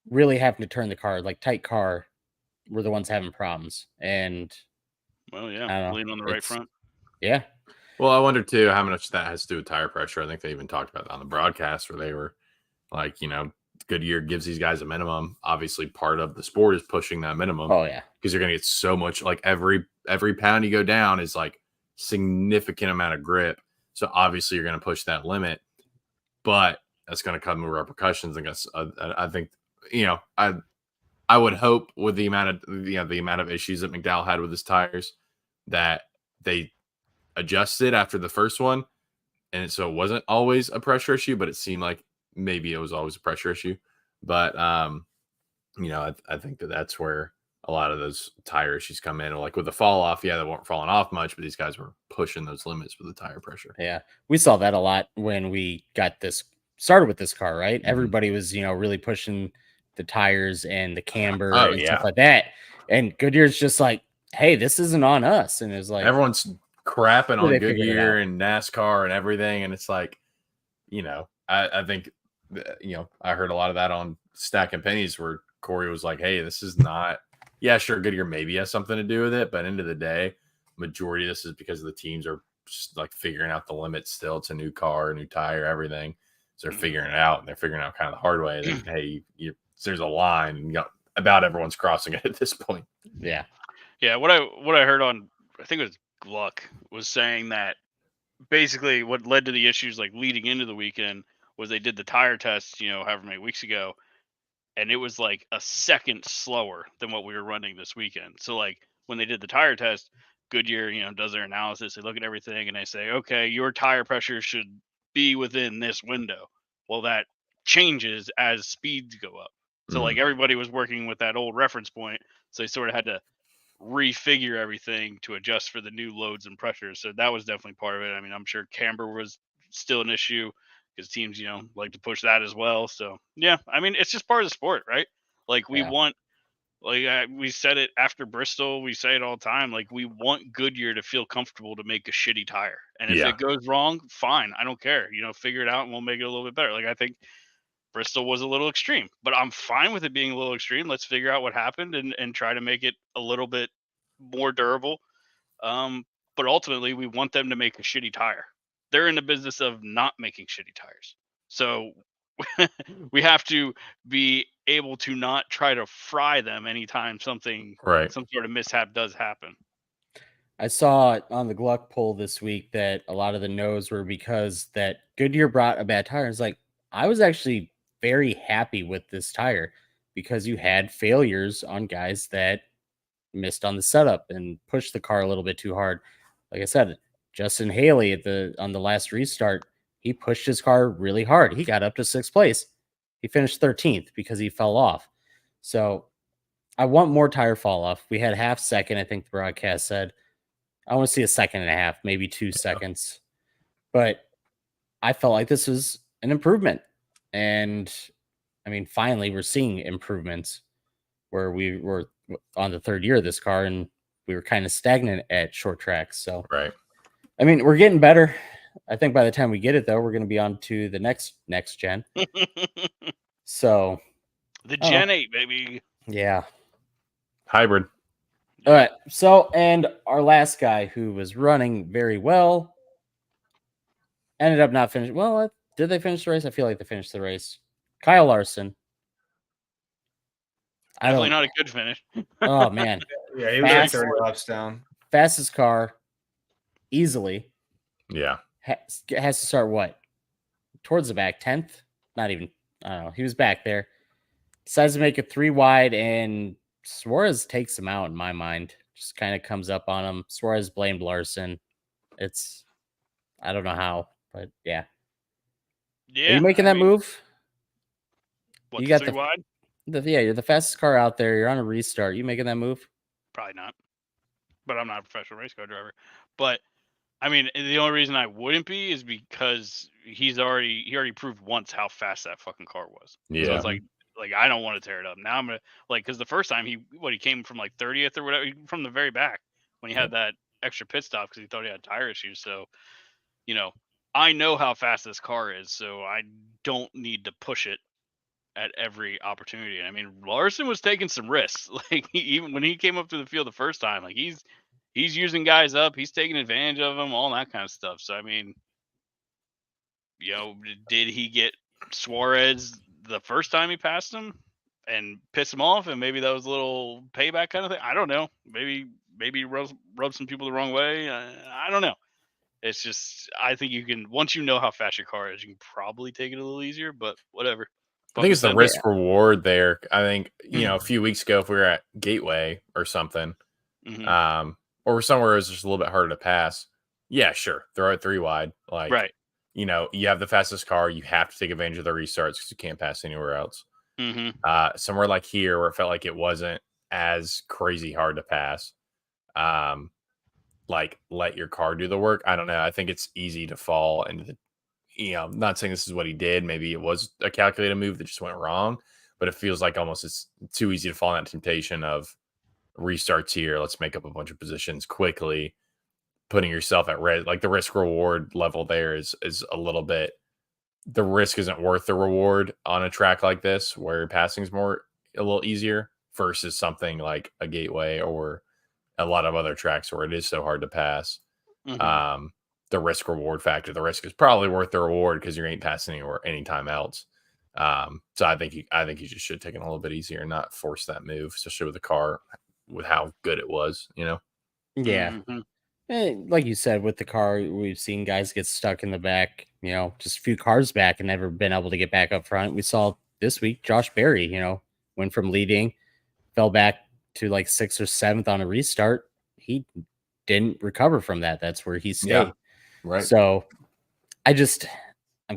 really having to turn the car, like tight car, were the ones having problems. And Well, I yeah, don't know. lean on the right front. Yeah. Well, I wonder too how much that has to do with tire pressure. I think they even talked about that on the broadcast where they were like, Goodyear gives these guys a minimum. Obviously, part of the sport is pushing that minimum Oh yeah. because you're going to get so much. Like every pound you go down is like significant amount of grip. So obviously, you're going to push that limit, but that's going to come with repercussions. I guess I think I would hope with the amount of issues that McDowell had with his tires that they adjusted after the first one, and so it wasn't always a pressure issue, but it seemed like maybe it was always a pressure issue. But I think that's where a lot of those tire issues come in. Like with the fall off, they weren't falling off much, but these guys were pushing those limits with the tire pressure. Yeah. We saw that a lot when we got this started with this car, right? Everybody was, really pushing the tires and the camber and stuff like that. And Goodyear's just like, hey, this isn't on us. And it's like everyone's crapping Well, on they figured it Goodyear out. and NASCAR and everything. And it's like, I think, I heard a lot of that on Stacking Pennies where Corey was like, hey, this is not, yeah, sure, Goodyear maybe has something to do with it. But end of the day, majority of this is because the teams are just like figuring out the limits still. It's a new car, a new tire, everything. So they're figuring it out, and they're figuring out kind of the hard way that, hey, there's a line, and about everyone's crossing it at this point. Yeah. Yeah, what I heard on, I think it was Gluck, was saying that basically what led to the issues like leading into the weekend was they did the tire tests, however many weeks ago, and it was like a second slower than what we were running this weekend. So like when they did the tire test, Goodyear, does their analysis, they look at everything and they say, okay, your tire pressure should be within this window. Well, that changes as speeds go up. So like everybody was working with that old reference point, so they sort of had to refigure everything to adjust for the new loads and pressures. So that was definitely part of it. I mean, I'm sure camber was still an issue because teams, like to push that as well. So yeah, I mean, it's just part of the sport, right? Like we Yeah. want, like we said it after Bristol, we say it all the time. Like we want Goodyear to feel comfortable to make a shitty tire, and if it goes wrong, fine, I don't care. Figure it out, and we'll make it a little bit better. Like I think Bristol was a little extreme, but I'm fine with it being a little extreme. Let's figure out what happened and try to make it a little bit more durable. But ultimately, we want them to make a shitty tire. They're in the business of not making shitty tires. So we have to be able to not try to fry them anytime some sort of mishap does happen. I saw on the Gluck poll this week that a lot of the no's were because that Goodyear brought a bad tire. It's like, I was actually very happy with this tire because you had failures on guys that missed on the setup and pushed the car a little bit too hard. Like I said, Justin Haley on the last restart, he pushed his car really hard. He got up to 6th place. He finished 13th because he fell off. So I want more tire fall off. We had half second, I think the broadcast said. I want to see a second and a half, maybe 2 seconds. But I felt like this was an improvement. And I mean, finally, we're seeing improvements where we were on the 3rd year of this car and we were kind of stagnant at short tracks. So, Right. I mean, we're getting better. I think by the time we get it, though, we're going to be on to the next gen. So, the Gen 8, baby. Yeah. Hybrid. All right. So, and our last guy who was running very well ended up not finishing. Well, did they finish the race? I feel like they finished the race. Kyle Larson. Definitely not a good finish. Oh, man. Yeah, he was like 30 laps down. Fastest car, easily. Yeah. Has to start what? Towards the back, 10th? Not even. I don't know. He was back there. Decides to make it 3 wide, and Suarez takes him out in my mind. Just kind of comes up on him. Suarez blamed Larson. I don't know how, but yeah. Yeah. Are you making that move? What, you got 3 wide? You're the fastest car out there. You're on a restart. You making that move? Probably not. But I'm not a professional race car driver. But I mean, the only reason I wouldn't be is because he already proved once how fast that fucking car was. Yeah. So it's like I don't want to tear it up. Now I'm gonna because the first time he came from like 30th or whatever from the very back when he had that extra pit stop because he thought he had tire issues. So, I know how fast this car is, so I don't need to push it at every opportunity. I mean, Larson was taking some risks. Like even when he came up to the field the first time, like he's using guys up, he's taking advantage of them, all that kind of stuff. So I mean, did he get Suarez the first time he passed him and piss him off, and maybe that was a little payback kind of thing? I don't know. Maybe he rubbed some people the wrong way. I don't know. It's just, I think you can, once you know how fast your car is, you can probably take it a little easier, but whatever. I think it's the risk reward there. I think, a few weeks ago, if we were at Gateway or something, or somewhere it was just a little bit harder to pass. Yeah, sure. Throw it 3 wide. Like, right. You have the fastest car. You have to take advantage of the restarts because you can't pass anywhere else. Somewhere like here where it felt like it wasn't as crazy hard to pass. Like let your car do the work. I don't know. I think it's easy to fall into the, I'm not saying this is what he did. Maybe it was a calculated move that just went wrong, but it feels like almost it's too easy to fall in that temptation of restarts here. Let's make up a bunch of positions quickly, putting yourself at risk. Like the risk reward level there is a little bit, the risk isn't worth the reward on a track like this where passing is a little easier versus something like a Gateway or a lot of other tracks where it is so hard to pass. The risk reward factor, the risk is probably worth the reward because you ain't passing anywhere anytime else. So I think you just should take it a little bit easier and not force that move, especially with the car, with how good it was, Yeah. Like you said, with the car, we've seen guys get stuck in the back, just a few cars back and never been able to get back up front. We saw this week, Josh Berry, went from leading, fell back to like 6th or 7th on a restart. He didn't recover from that. That's where he stayed. Yeah, right. So I'm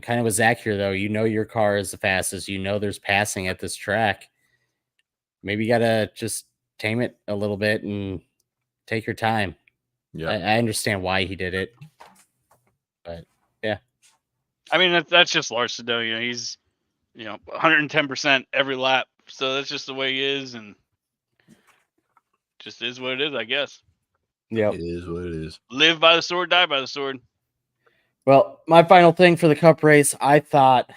kind of with Zach here, though. Your car is the fastest. There's passing at this track. Maybe you got to just tame it a little bit and take your time. Yeah, I understand why he did it, but yeah. I mean, that's just Larson, though. He's 110% every lap, so that's just the way he is, and just is what it is, I guess. Yeah, it is what it is. Live by the sword, die by the sword. Well, my final thing for the Cup race, I thought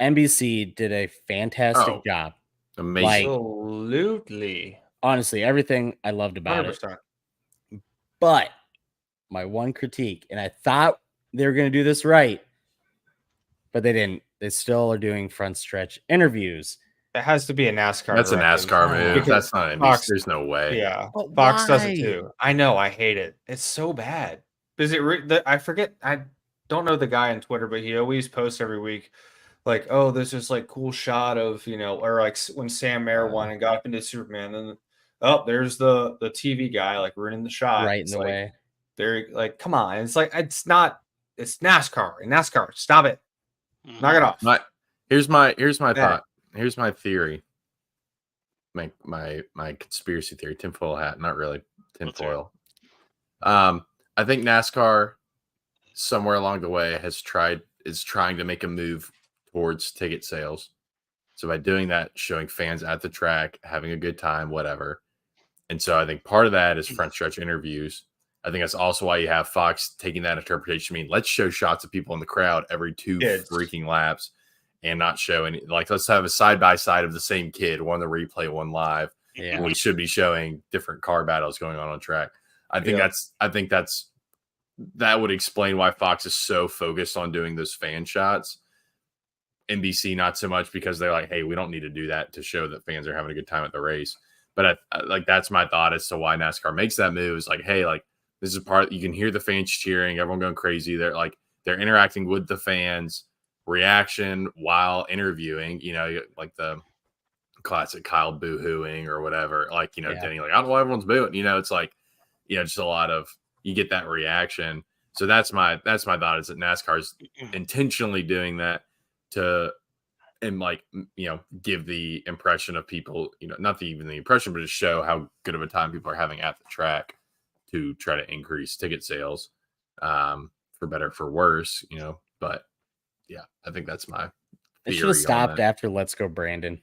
NBC did a fantastic job. Amazing. Absolutely. Honestly, everything I loved about 100%. it. But my one critique, and I thought they were going to do this right, but they didn't. They still are doing front stretch interviews. It has to be a NASCAR. That's a NASCAR move. Because That's not NBC. There's no way. Yeah, But Fox does why? it too. I know. I hate it. It's so bad. Does it? I forget. I don't know the guy on Twitter, but he always posts every week, like, "Oh, this is like cool shot of or like when Sam Mayer won and got up into Superman, and there's the TV guy like ruining the shot Right in the way. They're like, come on. It's like it's not. It's NASCAR. NASCAR. Stop it. Knock it off. Here's my thought. Here's my theory. My conspiracy theory, tinfoil hat, not really tinfoil. I think NASCAR somewhere along the way is trying to make a move towards ticket sales. So by doing that, showing fans at the track, having a good time, whatever. And so I think part of that is front stretch interviews. I think that's also why you have Fox taking that interpretation. I mean, let's show shots of people in the crowd every 2 freaking laps and not show any, like, let's have a side by side of the same kid, one the replay, one live. Yeah. And we should be showing different car battles going on track. I think that would explain why Fox is so focused on doing those fan shots. NBC, not so much, because they're like, hey, we don't need to do that to show that fans are having a good time at the race. But that's my thought as to why NASCAR makes that move. Is like, hey, like, this is part, you can hear the fans cheering, everyone going crazy. They're interacting with the fans' reaction while interviewing, like the classic Kyle boo-hooing or whatever. Like, Denny, like, I don't know why everyone's booing. It's like, just a lot of, you get that reaction. So that's my thought, is that NASCAR's intentionally doing that to, and like, give the impression of people, not even the impression, but to show how good of a time people are having at the track, to try to increase ticket sales, for better, for worse, but yeah, I think that's my It should have stopped after Let's Go Brandon.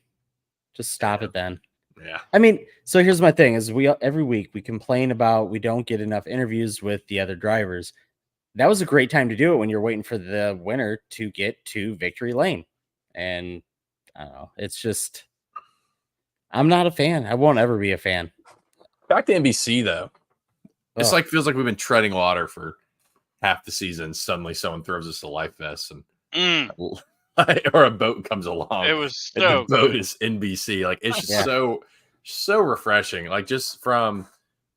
Just stop it then. Yeah. I mean, so here's my thing: is every week we complain about we don't get enough interviews with the other drivers. that was a great time to do it when you're waiting for the winner to get to victory lane. And I don't know. It's just, I'm not a fan. I won't ever be a fan. Back to NBC though. It's Ugh. like feels like we've been treading water for half the season. Suddenly, someone throws us a life vest and or a boat comes along. It was and so the boat good. is NBC. Like it's just Yeah. so refreshing. Like just from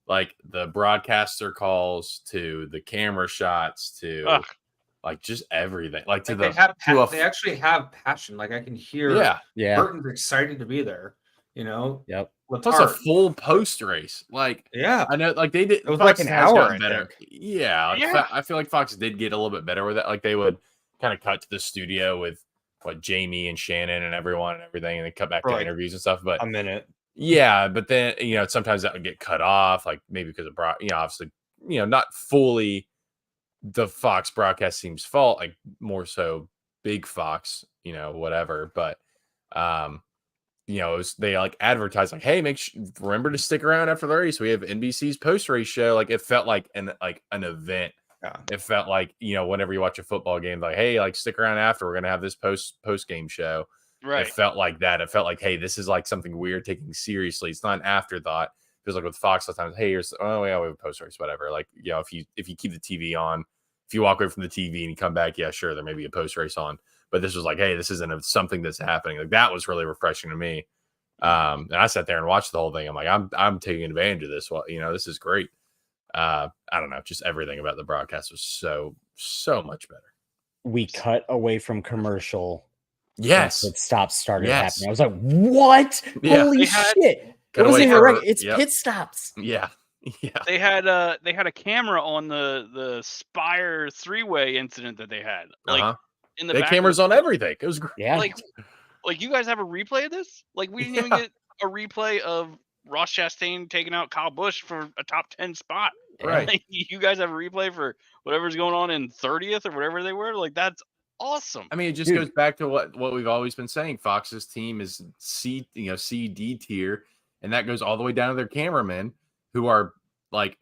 like the broadcaster calls to the camera shots to Ugh. like just everything. Like to Like, the they actually have passion. Like I can hear yeah. Burton's excited to be there. You know, Yep. Plus a full post race. Like yeah, I know, like they did. it was Fox like an has hour. gotten better. Yeah, like, Yeah. I feel like Fox did get a little bit better with it. Like they would kind of cut to the studio with what Jamie and Shannon and everyone and everything, and then cut back to Right. interviews and stuff. But A minute. yeah, but then sometimes that would get cut off, like maybe because of obviously not fully the Fox broadcast team's fault, like more so big Fox, whatever. But they like advertise like, hey, remember to stick around after the race. We have NBC's post race show. Like it felt like an event. Yeah. It felt like whenever you watch a football game, like, hey, like stick around after. We're gonna have this post game show. Right. It felt like that. It felt like, hey, this is like something we're taking seriously. It's not an afterthought. It feels like with Fox sometimes, hey, we have a post race, whatever. Like if you keep the TV on, if you walk away from the TV and you come back, yeah, sure, there may be a post race on. But this was like, hey, this isn't something that's happening. Like that was really refreshing to me. And I sat there and watched the whole thing. I'm like, I'm taking advantage of this. Well, this is great. I don't know, just everything about the broadcast was so much better. We cut away from commercial. Yes, it stopped started Yes. happening. I was like, what? Yeah. Holy They had- shit! Cut It wasn't away even from- right. It's yep. pit stops. Yeah. They had a camera on the Spire 3-way incident that they had. Like in the they had back cameras of on everything. It was great. Yeah. Like you guys have a replay of this? Like we didn't even get a replay of Ross Chastain taking out Kyle Busch for a top 10 spot. Right. Like, you guys have a replay for whatever's going on in 30th or whatever they were. Like that's awesome. I mean, it just goes back to what we've always been saying. Fox's team is C, D tier, and that goes all the way down to their cameramen who are like,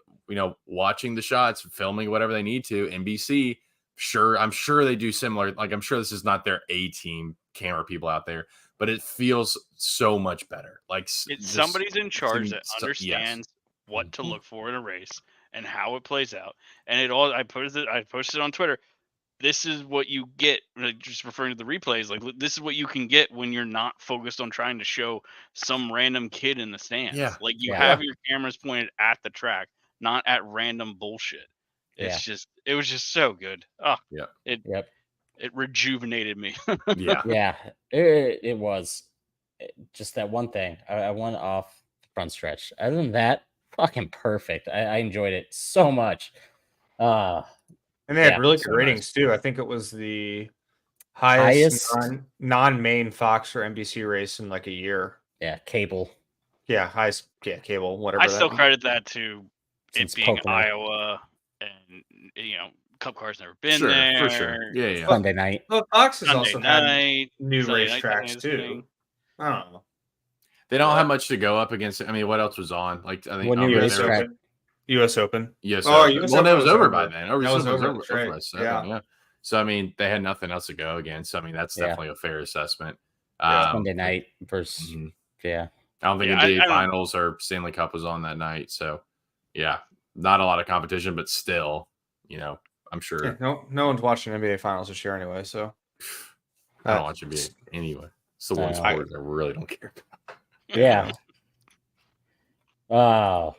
watching the shots, filming whatever they need to. NBC, I'm sure they do similar. Like, I'm sure this is not their A team camera people out there, but it feels so much better. Like It's somebody's in charge that yes. understands what to look for in a race and how it plays out. And I posted on Twitter. This is what you get, just referring to the replays. Like, this is what you can get when you're not focused on trying to show some random kid in the stands. Yeah. Like, you Yeah. have your cameras pointed at the track, not at random bullshit. It was just so good. Oh, Yeah. It rejuvenated me. Yeah. Yeah, it was just that one thing. I won off the front stretch. Other than that, fucking perfect. I enjoyed it so much. And they had Yeah, really so good ratings too. I think it was the highest non-main Fox or NBC race in like a year. Yeah, cable. Yeah, highest cable, whatever. I still credit that to Since it being Pocono. Iowa, and Cup Car's never been Sure, there. for sure. Yeah. Sunday night. Well, Fox has Sunday also had night, new Sunday night racetracks is too. thing. I don't know. They don't have much to go up against. I mean, what else was on? Like, I think What new US racetrack? Open. US Open. Yes. Oh, Well, US that Open was was over over. by then. That was over, that's right. by 7, Yeah. yeah. So I mean, they had nothing else to go against. I mean, that's Yeah. definitely a fair assessment. Sunday night versus mhm. yeah. I don't think Yeah, NBA I don't- Finals or Stanley Cup was on that night. So yeah, not a lot of competition, but still, I'm sure. Yeah, no one's watching NBA Finals this year anyway. So I don't watch NBA anyway. It's the one I- sport I really don't care about. Yeah. Oh.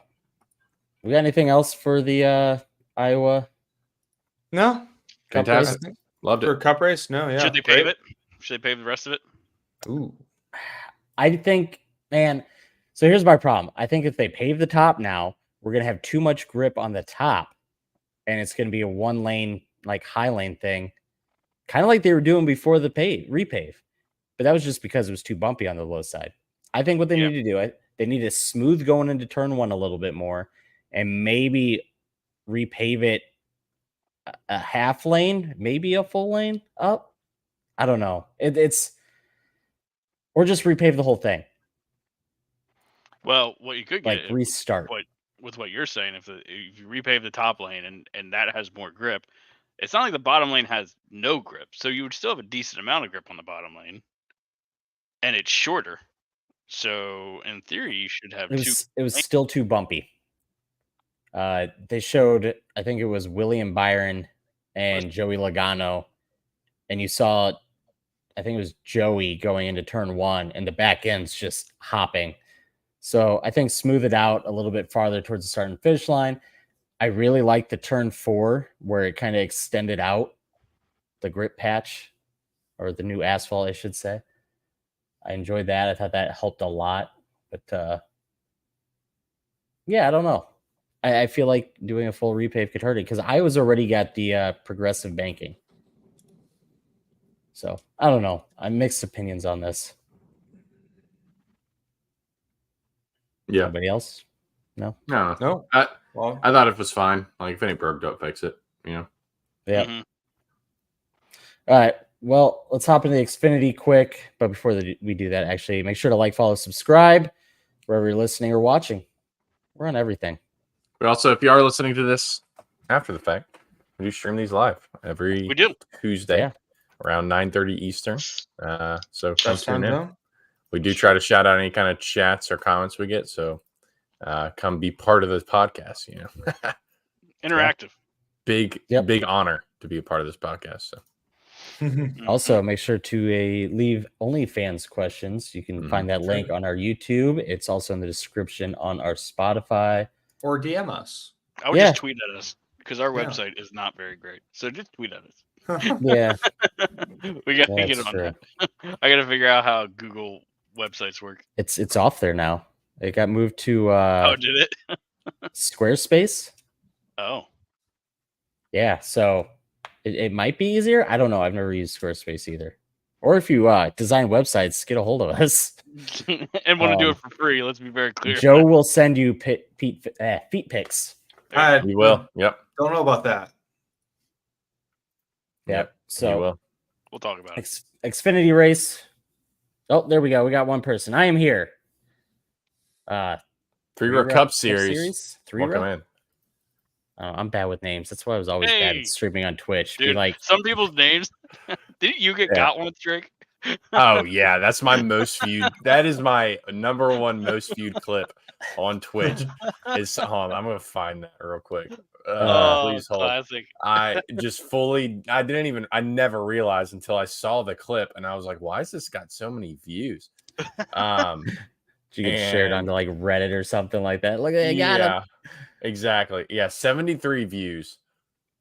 We got anything else for the Iowa No, Cup Fantastic. race? Loved for it. a cup race. No, yeah. Should they pave it? Should they pave the rest of it? Ooh, I think, man. So here's my problem. I think if they pave the top now, we're gonna have too much grip on the top, and it's gonna be a one lane, like high lane thing, kind of like they were doing before the repave. But that was just because it was too bumpy on the low side. I think what they need to do, they need to smooth going into turn one a little bit more, and maybe repave it a half lane, maybe a full lane up. I don't know. It's or just repave the whole thing, Well, what you could like get restart. with what you're saying, if you repave the top lane and that has more grip, it's not like the bottom lane has no grip. So you would still have a decent amount of grip on the bottom lane. And it's shorter. So in theory, you should have two. It was still too bumpy. They showed, I think it was William Byron and Joey Logano, and you saw, I think it was Joey going into turn 1, and the back end's just hopping. So I think smooth it out a little bit farther towards the start and finish line. I really like the turn 4 where it kind of extended out the grip patch, or the new asphalt, I should say. I enjoyed that. I thought that helped a lot. But yeah, I don't know. I feel like doing a full repave could hurt it because I was already got the progressive banking. So I don't know. I'm mixed opinions on this. Yeah. Anybody else? No. No. I Well, thought it was fine. Like if any broke, don't fix it. You know. Yeah. Mhm. All right. Well, let's hop into the Xfinity quick. But before we do that, actually, make sure to like, follow, subscribe wherever you're listening or watching. We're on everything. But also, if you are listening to this after the fact, we do stream these live every We do. Tuesday around 9:30 Eastern. So come best tune time in. zone. We do try to shout out any kind of chats or comments we get. So come be part of this podcast. You know, Interactive. big honor to be a part of this podcast. So. Also, make sure to leave OnlyFans questions. You can find that link on our YouTube. It's also in the description on our Spotify. Or DM us. I would just tweet at us because our Yeah. website is not very great. So just tweet at us. Yeah, We got to that's get on true. that. I got to figure out how Google websites work. It's off there now. It got moved to Oh, did it? Squarespace. Oh. Yeah, so it might be easier. I don't know. I've never used Squarespace either. Or if you design websites, get a hold of us. And want to do it for free. Let's be very clear. Joe will send you feet pics. We will. Yep. Don't know about that. Yep. We So will. We'll talk about it. Xfinity race. Oh, there we go. We got one person. I am here. Three-row Cup Series. Three-row? Welcome in. I'm bad with names. That's why I was always bad Hey! at streaming on Twitch. Be Dude, like, some people's names. Didn't you get got one, Drake? Oh yeah, that's my most viewed. That is my number one most viewed clip on Twitch. Hold on, I'm gonna find that real quick. Please hold. Classic. I never realized until I saw the clip, and I was like, "Why has this got so many views?" you get shared onto like Reddit or something like that. Look, I got him. Exactly. Yeah, 73 views.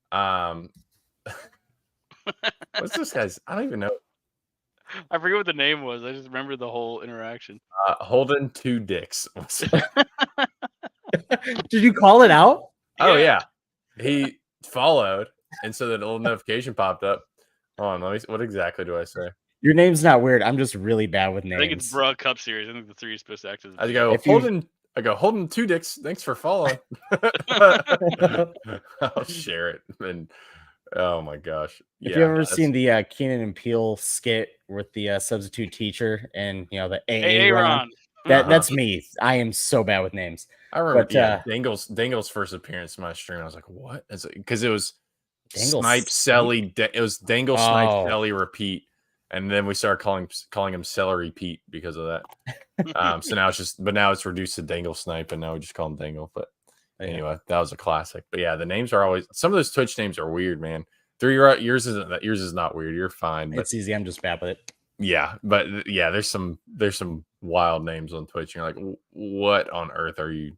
What's this guy's? I don't even know. I forget what the name was. I just remember the whole interaction. Holding two dicks. Did you call it out? Oh yeah, he followed, and so that little notification popped up. Hold on, what exactly do I say? Your name's not weird. I'm just really bad with names. I think it's Bruh Cup Series. I think the 3 is supposed to act as. I go holding two dicks. Thanks for following. I'll share it. And oh my gosh! If you've ever seen the Keenan and Peele skit with the substitute teacher and the AA Ron, that's me. I am so bad with names. I remember Dangle's first appearance in my stream. I was like, "What?" Because it was Snipe Selly. It was Dangle Snipe Selly repeat, and then we started calling him Celery Pete because of that. So now it's reduced to Dangle Snipe, and now we just call him Dangle. But anyway, that was a classic. But yeah, the names are always, some of those Twitch names are weird, man. Yours is not weird. You're fine. But it's easy. I'm just bad with it. Yeah, but yeah, there's some wild names on Twitch. You're like, what on earth are you?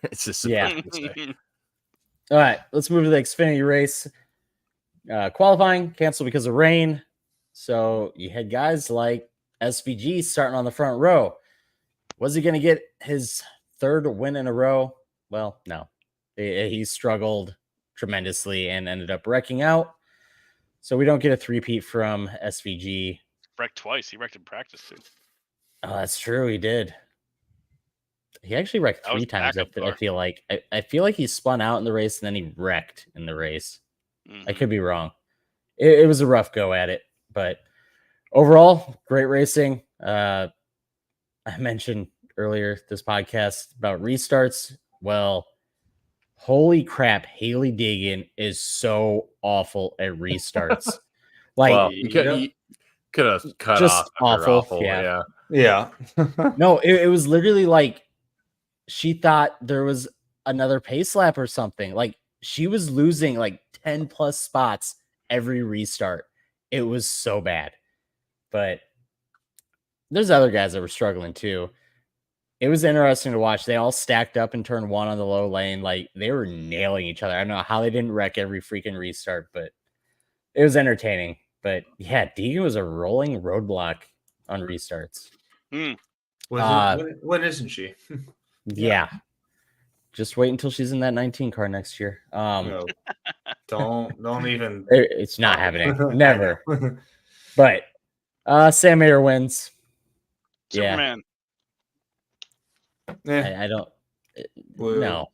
It's just supposed to say. All right, let's move to the Xfinity race. Qualifying canceled because of rain. So you had guys like SVG starting on the front row. Was he going to get his third win in a row? Well, no. He struggled tremendously and ended up wrecking out. So we don't get a three-peat from SVG. Wrecked twice. He wrecked in practice too. Oh, that's true. He did. He actually wrecked 3 times. I feel like. I feel like he spun out in the race and then he wrecked in the race. I could be wrong. It was a rough go at it, but overall, great racing. I mentioned earlier this podcast about restarts. Well, Holy crap, Haley Deegan is so awful at restarts. Like, Well, you could have cut just off after awful, yeah. Yeah. no, it was literally like she thought there was another pace lap or something. Like, she was losing like 10 plus spots every restart. It was so bad. But there's other guys that were struggling too. It was interesting to watch. They all stacked up in turn 1 on the low lane. Like, they were nailing each other. I don't know how they didn't wreck every freaking restart, but it was entertaining. But yeah, Deegan was a rolling roadblock on restarts. When isn't she? Yeah. Just wait until she's in that 19 car next year. No. Don't even. It's not happening. Never. But Sam Mayer wins. Superman. Yeah. I don't. Blue. No.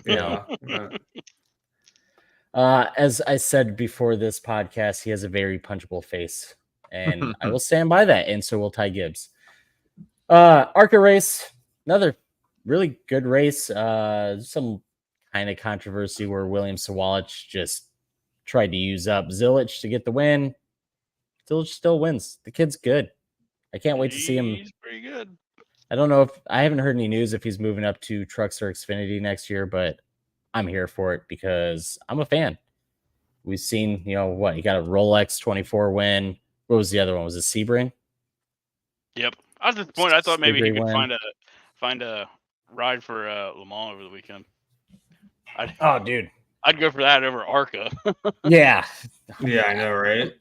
Yeah. As I said before this podcast, he has a very punchable face, and I will stand by that. And so will Ty Gibbs. ARCA race, another really good race. Some kind of controversy where William Sawalich just tried to use up Zilich to get the win. Zilich still wins. The kid's good. I can't wait to see him. He's pretty good. I don't know if I haven't heard any news if he's moving up to Trucks or Xfinity next year, but I'm here for it because I'm a fan. We've seen, he got a Rolex 24 win. What was the other one? Was it Sebring? Yep. I was at the point I thought maybe he could Sebring find a ride for Le Mans over the weekend. Dude. I'd go for that over ARCA. Yeah. Yeah, I know, right?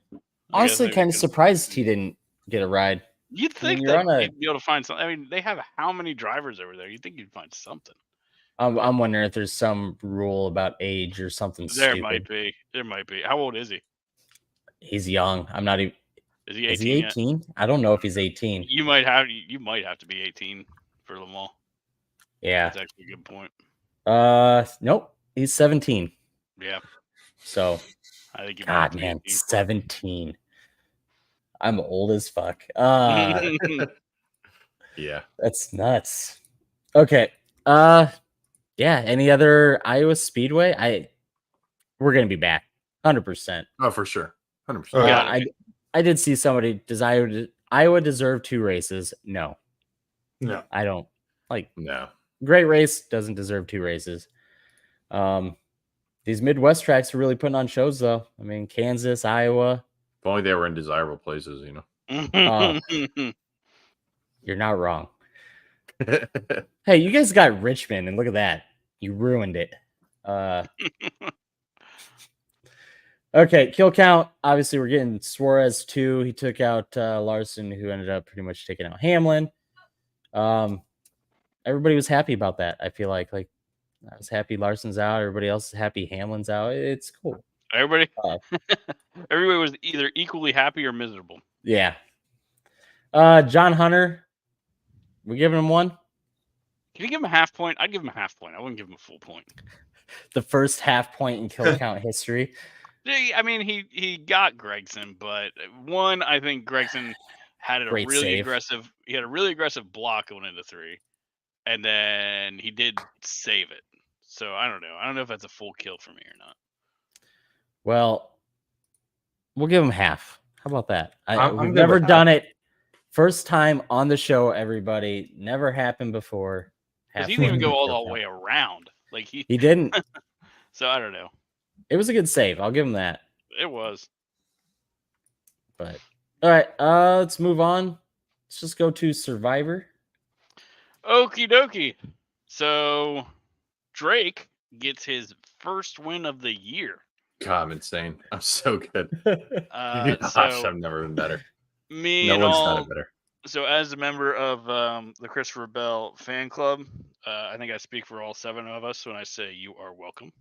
Honestly, kind of surprised he didn't get a ride. You'd think you're on he'd be able to find something. I mean, they have how many drivers over there? You'd think you'd find something. I'm wondering if there's some rule about age or something There stupid. There might be. How old is he? He's young. I'm not even. Is he 18? Is he 18? I don't know if he's 18. You might have to be 18 for Le Mans. Yeah. That's actually a good point. Nope. He's 17. Yeah. So, I think God, man, 17. I'm old as fuck. Yeah. That's nuts. Okay. Yeah. Any other Iowa Speedway? We're gonna be back, 100%. Oh, for sure, 100%. I did see somebody. Does Iowa deserve 2 races? No, I don't. No. Great race doesn't deserve 2 races. These Midwest tracks are really putting on shows, though. I mean, Kansas, Iowa. If only they were in desirable places, You're not wrong. Hey, you guys got Richmond, and look at that. You ruined it. Okay, kill count. Obviously, we're getting Suarez 2. He took out Larson, who ended up pretty much taking out Hamlin. Everybody was happy about that. I feel like I was happy Larson's out. Everybody else is happy Hamlin's out. It's cool. Everybody was either equally happy or miserable. Yeah. John Hunter, we giving him 1? Can you give him a half point? I'd give him a half point. I wouldn't give him a full point. The first half point in kill count history. I mean, he got Gregson, but one, I think Gregson had a Great really save. aggressive. He had a really aggressive block going into 3, and then he did save it. So I don't know. I don't know if that's a full kill for me or not. Well, we'll give him half. How about that? We've good never with that. done it. First time on the show, everybody. Never happened before. Because he didn't even go all the way around. Like He didn't. So I don't know. It was a good save. I'll give him that. It was. But all right, let's move on. Let's just go to Survivor. Okie dokie. So Drake gets his first win of the year. God, I'm insane. I'm so good. So I've never been better. Me No and one's all. done it better. So as a member of the Christopher Bell fan club, I think I speak for all 7 of us when I say you are welcome.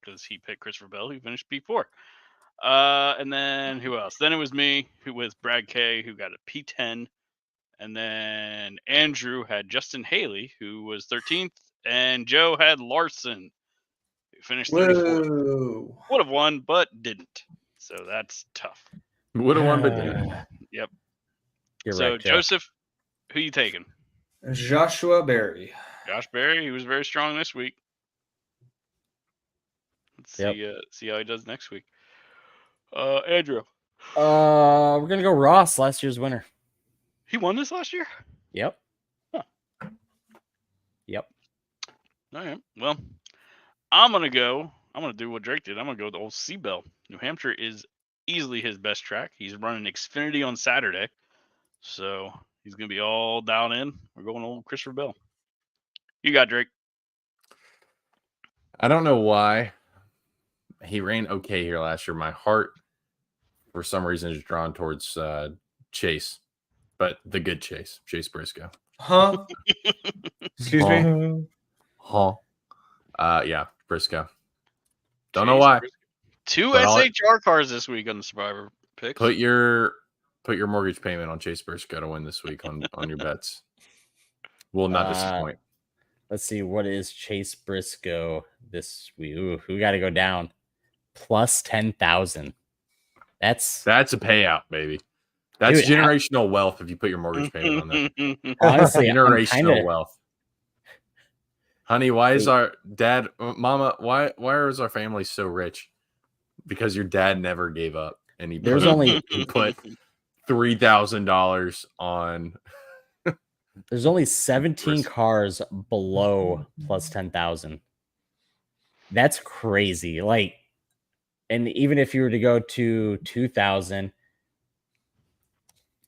Because he picked Christopher Bell, who finished P4. And then who else? Then it was me, who was Brad K, who got a P10. And then Andrew had Justin Haley, who was 13th. And Joe had Larson, who finished 34th. Whoa. Would have won, but didn't. So that's tough. Would have won, but didn't. Yep. You're So right, Joe. Joseph, who you taking? Joshua Berry. Josh Berry, he was very strong this week. Let's see how he does next week. Andrew. We're gonna go Ross, last year's winner. He won this last year? Yep. Huh. Yep. All right. Well, I'm gonna do what Drake did. I'm gonna go with the old Seabell. New Hampshire is easily his best track. He's running Xfinity on Saturday, so he's gonna be all down in. We're going old Christopher Bell. You got Drake. I don't know why he ran okay here last year. My heart, for some reason, is drawn towards Chase, but the good Chase Briscoe. Huh? Excuse me? Huh? Yeah, Briscoe. Don't know why. Briscoe. 2 But SHR cars this week on the Survivor picks. Put your mortgage payment on Chase Briscoe to win this week on your bets. Will not disappoint. Let's see, what is Chase Briscoe this week? Ooh, we got to go down. Plus 10,000. That's a payout, baby. That's generational wealth if you put your mortgage payment on that. Honestly, generational wealth. Honey, why is our dad, Mama, why is our family so rich? Because your dad never gave up, and he put $3,000 on. There's only 17 cars below plus 10,000. That's crazy. Like, and even if you were to go to 2,000,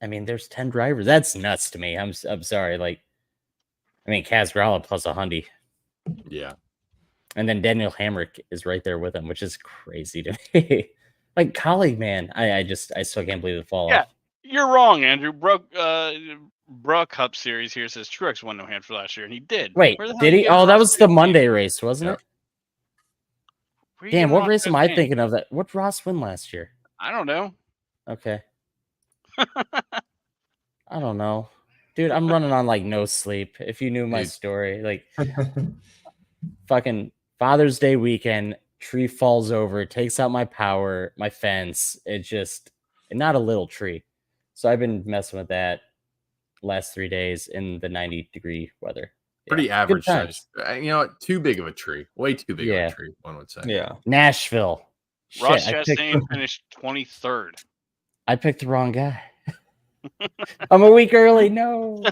I mean, there's 10 drivers. That's nuts to me. I'm sorry. Like, I mean, Kaz Gralla plus 100. Yeah. And then Daniel Hamrick is right there with him, which is crazy to me. Like, colleague, man. I still can't believe the fall off. You're wrong, Andrew. Bro Cup Series here says Truex won New Hampshire last year, and he did. Wait, did he? Oh, that was the Monday race, wasn't it? Damn, what race am I thinking of? That what Ross win last year? I don't know. Okay. I don't know. Dude, I'm running on like no sleep. If you knew my story, like fucking Father's Day weekend, tree falls over, takes out my power, my fence. It just, and not a little tree. So I've been messing with that last 3 days in the 90-degree weather. Pretty average size. You know, too big of a tree. Way too big of a tree, one would say. Yeah. Nashville. Ross Chastain finished 23rd. I picked the wrong guy. I'm a week early. No.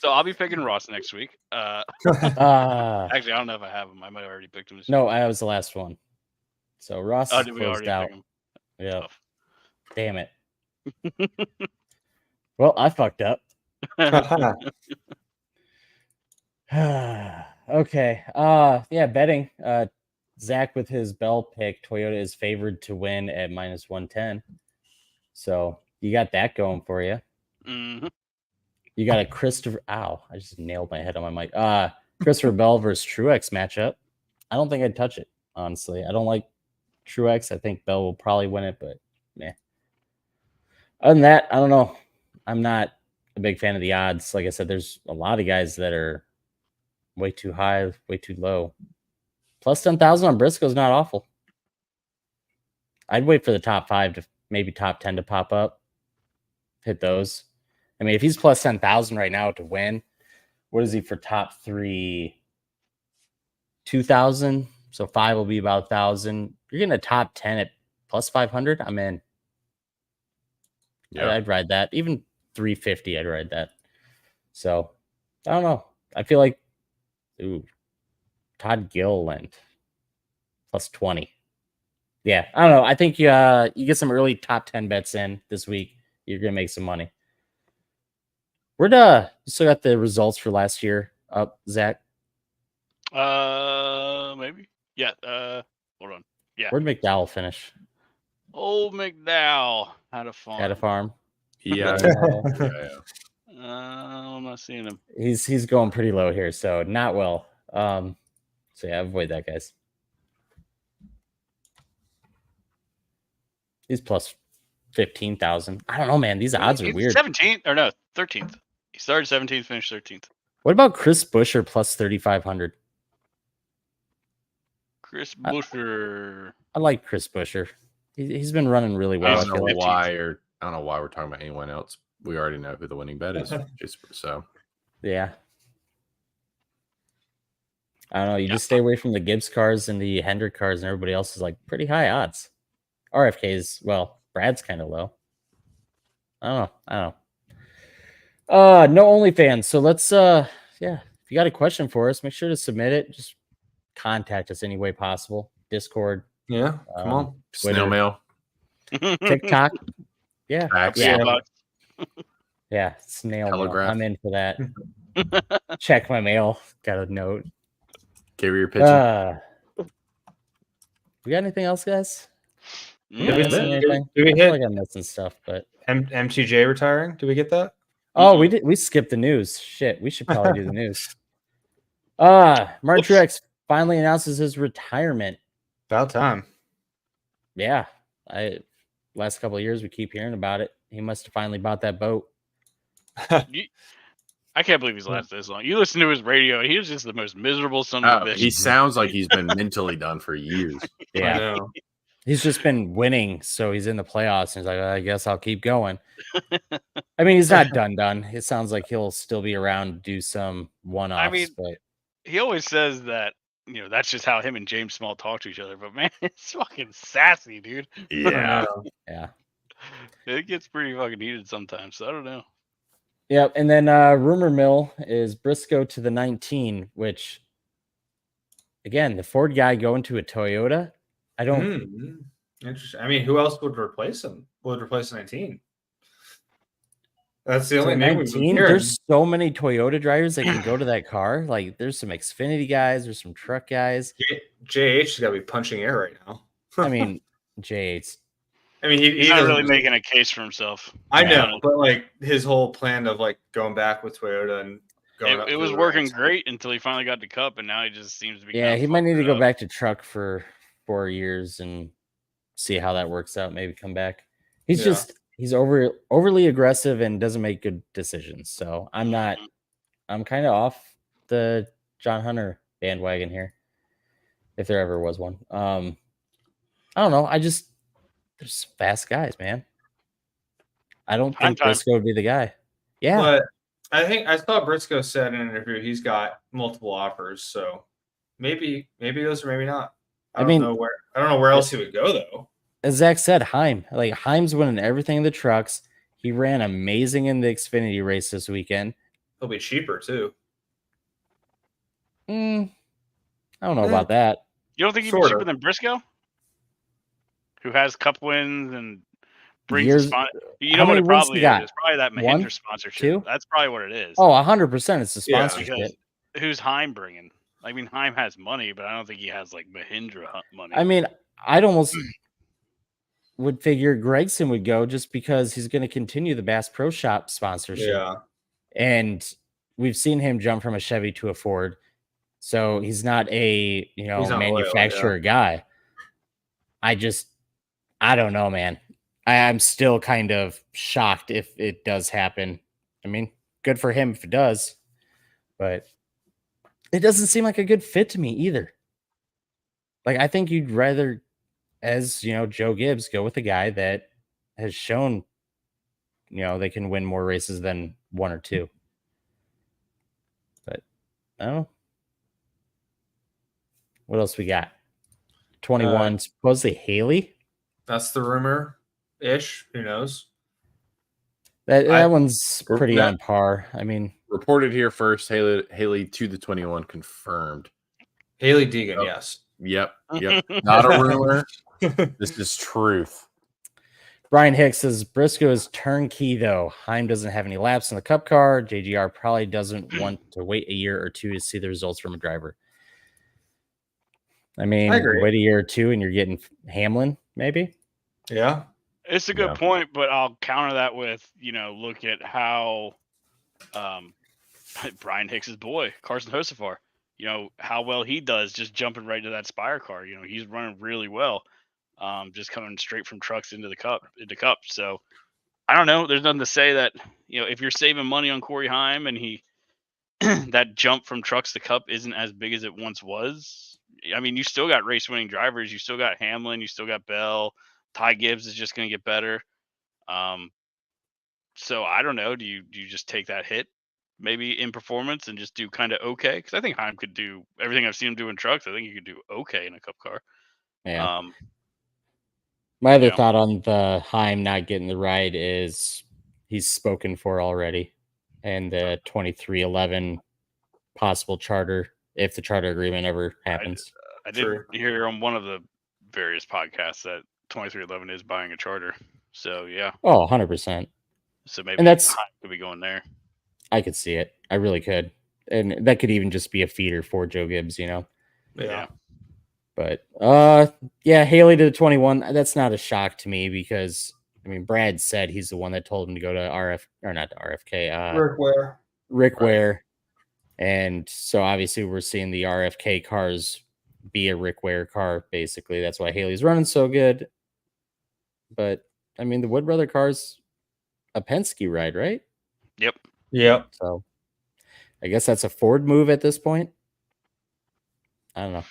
So I'll be picking Ross next week. Actually, I don't know if I have him. I might have already picked him. No, I was the last one. So Ross did we closed already out. pick him? Yeah. Tough. Damn it. Well, I fucked up. Okay. Yeah, betting. Zach with his Bell pick, Toyota is favored to win at minus 110. So you got that going for you. Mm-hmm. You got a Christopher. Ow! I just nailed my head on my mic. Christopher Bell versus Truex matchup. I don't think I'd touch it, honestly. I don't like Truex. I think Bell will probably win it, but meh. Other than that, I don't know. I'm not a big fan of the odds. Like I said, there's a lot of guys that are way too high, way too low. Plus 10,000 on Briscoe is not awful. I'd wait for the top 5 to maybe top 10 to pop up. Hit those. I mean, if he's plus 10,000 right now to win, what is he for top 3? 2,000. So 5 will be about 1,000. You're getting a top 10 at plus 500. I'm in. Yeah, I'd ride that. Even 350, I'd ride that. So I don't know. I feel like, Todd Gilliland plus 20. Yeah, I don't know. I think you get some early top 10 bets in this week. You're gonna make some money. You still got the results for last year up, Zach? Maybe. Yeah. Hold on. Yeah. Where'd McDowell finish? Old McDowell had a farm. Had a farm. Yeah. I'm not seeing him. He's going pretty low here, so not well. So yeah, avoid that, guys. He's plus 15,000. I don't know, man. These odds are weird. 17th or no, 13th. He started 17th, finished 13th. What about Chris Buescher plus 3,500? Chris Buescher. I like Chris Buescher. He's been running really well. I don't know why we're talking about anyone else. We already know who the winning bet is. So yeah. I don't know. You just stay away from the Gibbs cars and the Hendrick cars, and everybody else is like pretty high odds. RFK's, well, Brad's kind of low. I don't know. No OnlyFans. So let's if you got a question for us, make sure to submit it. Just contact us any way possible. Discord, Yeah, come on. Twitter, Snail mail. TikTok. Yeah. Fax. Yeah. Snail mail. Telegraph. I'm in for that. Check my mail. Got a note. Carrier pigeon. We got anything else, guys? Yeah. Did we Missing hit- anything? did we I feel hit- like I'm missing stuff, but MTJ retiring? Did we get that? oh, we did. We skipped the news. Shit, we should probably do the news. Martin Truex finally announces his retirement. About time. Yeah, last couple of years we keep hearing about it. He must have finally bought that boat. I can't believe he's lasted this long. You listen to his radio, he was just the most miserable son of a bitch. He sounds like he's been mentally done for years. I Yeah, know. he's just been winning, so he's in the playoffs, and he's like, I guess I'll keep going. I mean, he's not done. It sounds like he'll still be around, do some one-offs. mean, but He always says that, that's just how him and James Small talk to each other. But man, it's fucking sassy, dude. Yeah. yeah. It gets pretty fucking heated sometimes. So I don't know. Yep, and then rumor mill is Briscoe to the 19, which again, the Ford guy going to a Toyota. I don't. Interesting. I mean, who else would replace him? Would replace 19? That's the only name we've been 19. hearing. There's so many Toyota drivers that can go to that car. Like, there's some Xfinity guys, there's some truck guys. JH has got to be punching air right now. I mean, J8's. I mean, He's not doesn't- really making a case for himself. I Yeah. know, but like his whole plan of like going back with Toyota and going up It through was the working ranks. great until he finally got the cup, and now he just seems to be. Yeah, kinda he might need to fucking go up. back to truck for 4 years and see how that works out. Maybe come back. He's overly aggressive and doesn't make good decisions. So I'm kind of off the John Hunter bandwagon here, if there ever was one. I don't know. There's fast guys, man. I don't think Time. Briscoe would be the guy. Yeah. But I think I saw Briscoe said in an interview he's got multiple offers, so maybe he goes or maybe not. I don't know where else he would go though. As Zach said, Heim's winning everything in the trucks. He ran amazing in the Xfinity race this weekend. He'll be cheaper too. I don't know about that. You don't think he'd be Sorta. cheaper than Briscoe, who has cup wins and brings Years- a spon- You how know what many it wins probably he got? is? It's probably that One? Mahindra sponsorship. Two? That's probably what it is. Oh, 100%. It's the Yeah, sponsorship. because who's Heim bringing? I mean, Heim has money, but I don't think he has like Mahindra money. I mean, I'd almost would figure Gregson would go just because he's going to continue the Bass Pro Shop sponsorship. Yeah. And we've seen him jump from a Chevy to a Ford. So he's not a, He's not loyal, manufacturer guy. I don't know, man. I'm still kind of shocked if it does happen. I mean, good for him if it does, but it doesn't seem like a good fit to me either. Like, I think you'd rather, as Joe Gibbs, go with a guy that has shown, they can win more races than one or two. But I don't know. What else we got? 21, supposedly Haley. That's the rumor ish. Who knows? That one's pretty on par. I mean, Reported here first, Haley to the 21 confirmed. Haley Deegan, yes. Yep. Not a rumor. This is truth. Brian Hicks says Briscoe is turnkey, though. Heim doesn't have any laps in the cup car. JGR probably doesn't want to wait a year or two to see the results from a driver. I mean, agree. wait a year or two and you're getting Hamlin, maybe? Yeah. It's a good point, but I'll counter that with, look at how Brian Hicks's boy, Carson Hocevar, how well he does just jumping right into that Spire car. He's running really well, just coming straight from trucks into cup. So I don't know. There's nothing to say that, if you're saving money on Corey Heim and he that jump from trucks to cup isn't as big as it once was. I mean, you still got race winning drivers. You still got Hamlin. You still got Bell. Ty Gibbs is just going to get better. So I don't know. Do you just take that hit maybe in performance and just do kind of okay. Because I think Heim could do everything I've seen him do in trucks. I think he could do okay in a Cup car. Yeah. My other you know. thought on the Heim not getting the ride is he's spoken for already, and the 2311 possible charter if the charter agreement ever happens. I did hear on one of the various podcasts that 2311 is buying a charter. So yeah. Oh, 100%. So maybe and that's Heim could be going there. I could see it. I really could. And that could even just be a feeder for Joe Gibbs, you know. Yeah. But yeah, Haley to the 21. That's not a shock to me because I mean Brad said he's the one that told him to go to RFK. Rick Ware. And so obviously we're seeing the RFK cars be a Rick Ware car, basically. That's why Haley's running so good. But I mean the Wood Brother car's a Penske ride, right? Yep. So I guess that's a Ford move at this point. I don't know.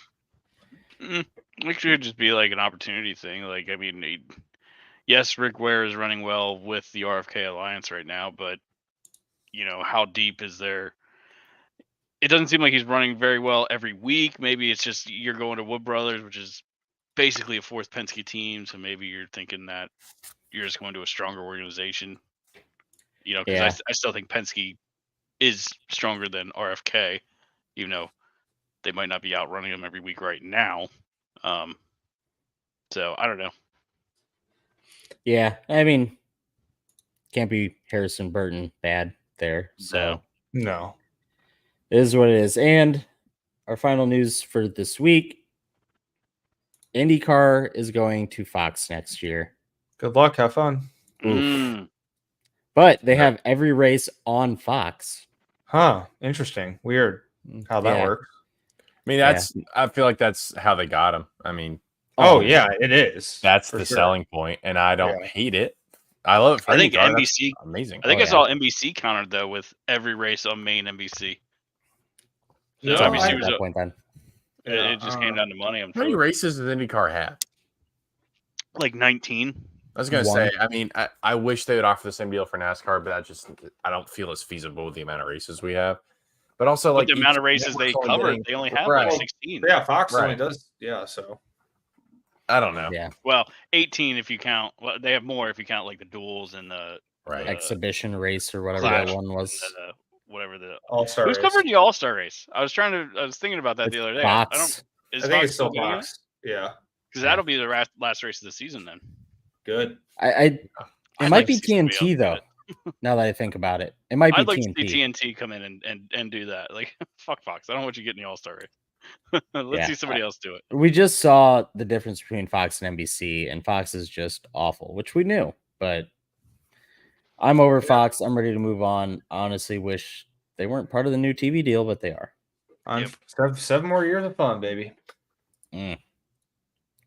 It should just be like an opportunity thing. Like, I mean, yes, Rick Ware is running well with the RFK Alliance right now, but you know, how deep is there? It doesn't seem like he's running very well every week. Maybe it's just you're going to Wood Brothers, which is basically a fourth Penske team. So maybe you're thinking that you're just going to a stronger organization. You know, because I still think Penske is stronger than RFK, even though they might not be outrunning them every week right now. So I don't know. Yeah, I mean, can't be Harrison Burton bad there. So No. it is what it is. And our final news for this week: IndyCar is going to Fox next year. Good luck. Have fun. But they have every race on Fox. Huh. Interesting. Weird how that works. I mean, I feel like that's how they got him. I mean, yeah, it is. That's the selling point, and I don't hate it. I love it. I think NBC amazing. I think I saw NBC countered though with every race on main NBC. So No, NBC was that point then. It just came down to money. How many races does IndyCar have? Like 19. I was going to say, I mean, I wish they would offer the same deal for NASCAR, but I don't feel as feasible with the amount of races we have. But also, like the amount of races they covered, they only have like 16. Yeah, Fox only does. Yeah, so I don't know. Yeah. Well, 18 if you count. Well, they have more if you count like the duels and the exhibition race or whatever that one was. Whatever the All-Star race. Who's covering the All-Star race? I was thinking about that the other day. Fox. I think it's still Fox. Yeah. Because that'll be the last race of the season then. Good. It might be TNT though. Now that I think about it, it might be I'd like TNT. to see TNT come in and do that. Like, fuck Fox. I don't want you getting the All-Star race. Let's see somebody else do it. We just saw the difference between Fox and NBC, and Fox is just awful, which we knew. But I'm over Fox. I'm ready to move on. I honestly wish they weren't part of the new TV deal, but they are. 7 more years of fun, baby.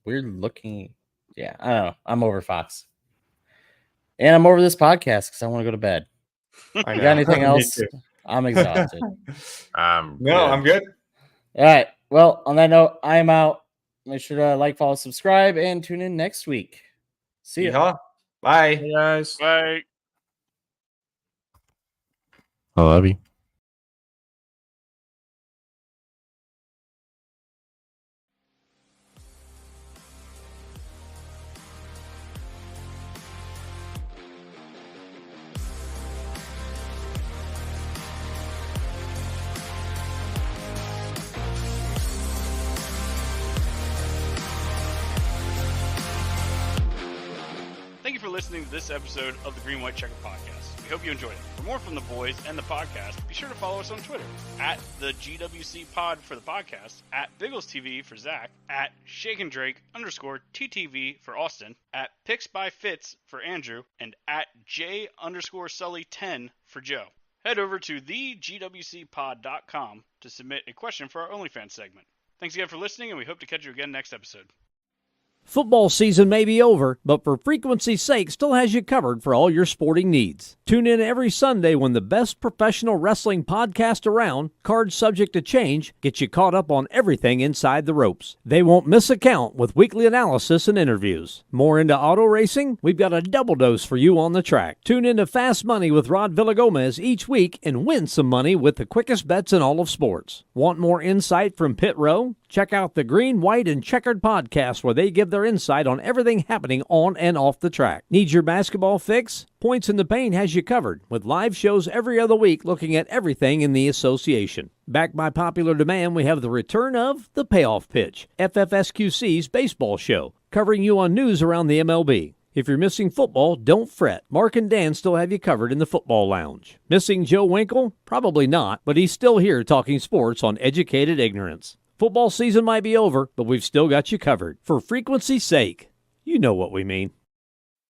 We're looking. Yeah, I don't know. I'm over Fox. And I'm over this podcast because I want to go to bed. You got anything else? I'm exhausted. I'm good. All right. Well, on that note, I'm out. Make sure to like, follow, subscribe, and tune in next week. See you. Bye. Hey guys. Bye. I love you. Thank you for listening to this episode of the Green White Checkered podcast. We hope you enjoyed it. For more from the boys and the podcast, be sure to follow us on Twitter at the GWCpod for the podcast, at biggelstv for Zach, at shakendrake_TTV for Austin, at picksbyfitz for Andrew, and at J_Sully10 for Joe. Head over to thegwcpod.com to submit a question for our OnlyFans segment. Thanks again for listening, and we hope to catch you again next episode. Football season may be over, but for frequency's sake still has you covered for all your sporting needs. Tune in every Sunday when the best professional wrestling podcast around, cards subject to change, gets you caught up on everything inside the ropes. They won't miss a count with weekly analysis and interviews. More into auto racing? We've got a double dose for you on the track. Tune in to Fast Money with Rod Villagomez each week and win some money with the quickest bets in all of sports. Want more insight from Pit Row? Check out the Green, White, and Checkered podcast where they give their insight on everything happening on and off the track. Need your basketball fix? Points in the Paint has you covered with live shows every other week looking at everything in the association. Backed by popular demand, we have the return of The Payoff Pitch, FFSQC's baseball show, covering you on news around the MLB. If you're missing football, don't fret. Mark and Dan still have you covered in the football lounge. Missing Joe Winkle? Probably not, but he's still here talking sports on Educated Ignorance. Football season might be over, but we've still got you covered. For frequency's sake, you know what we mean.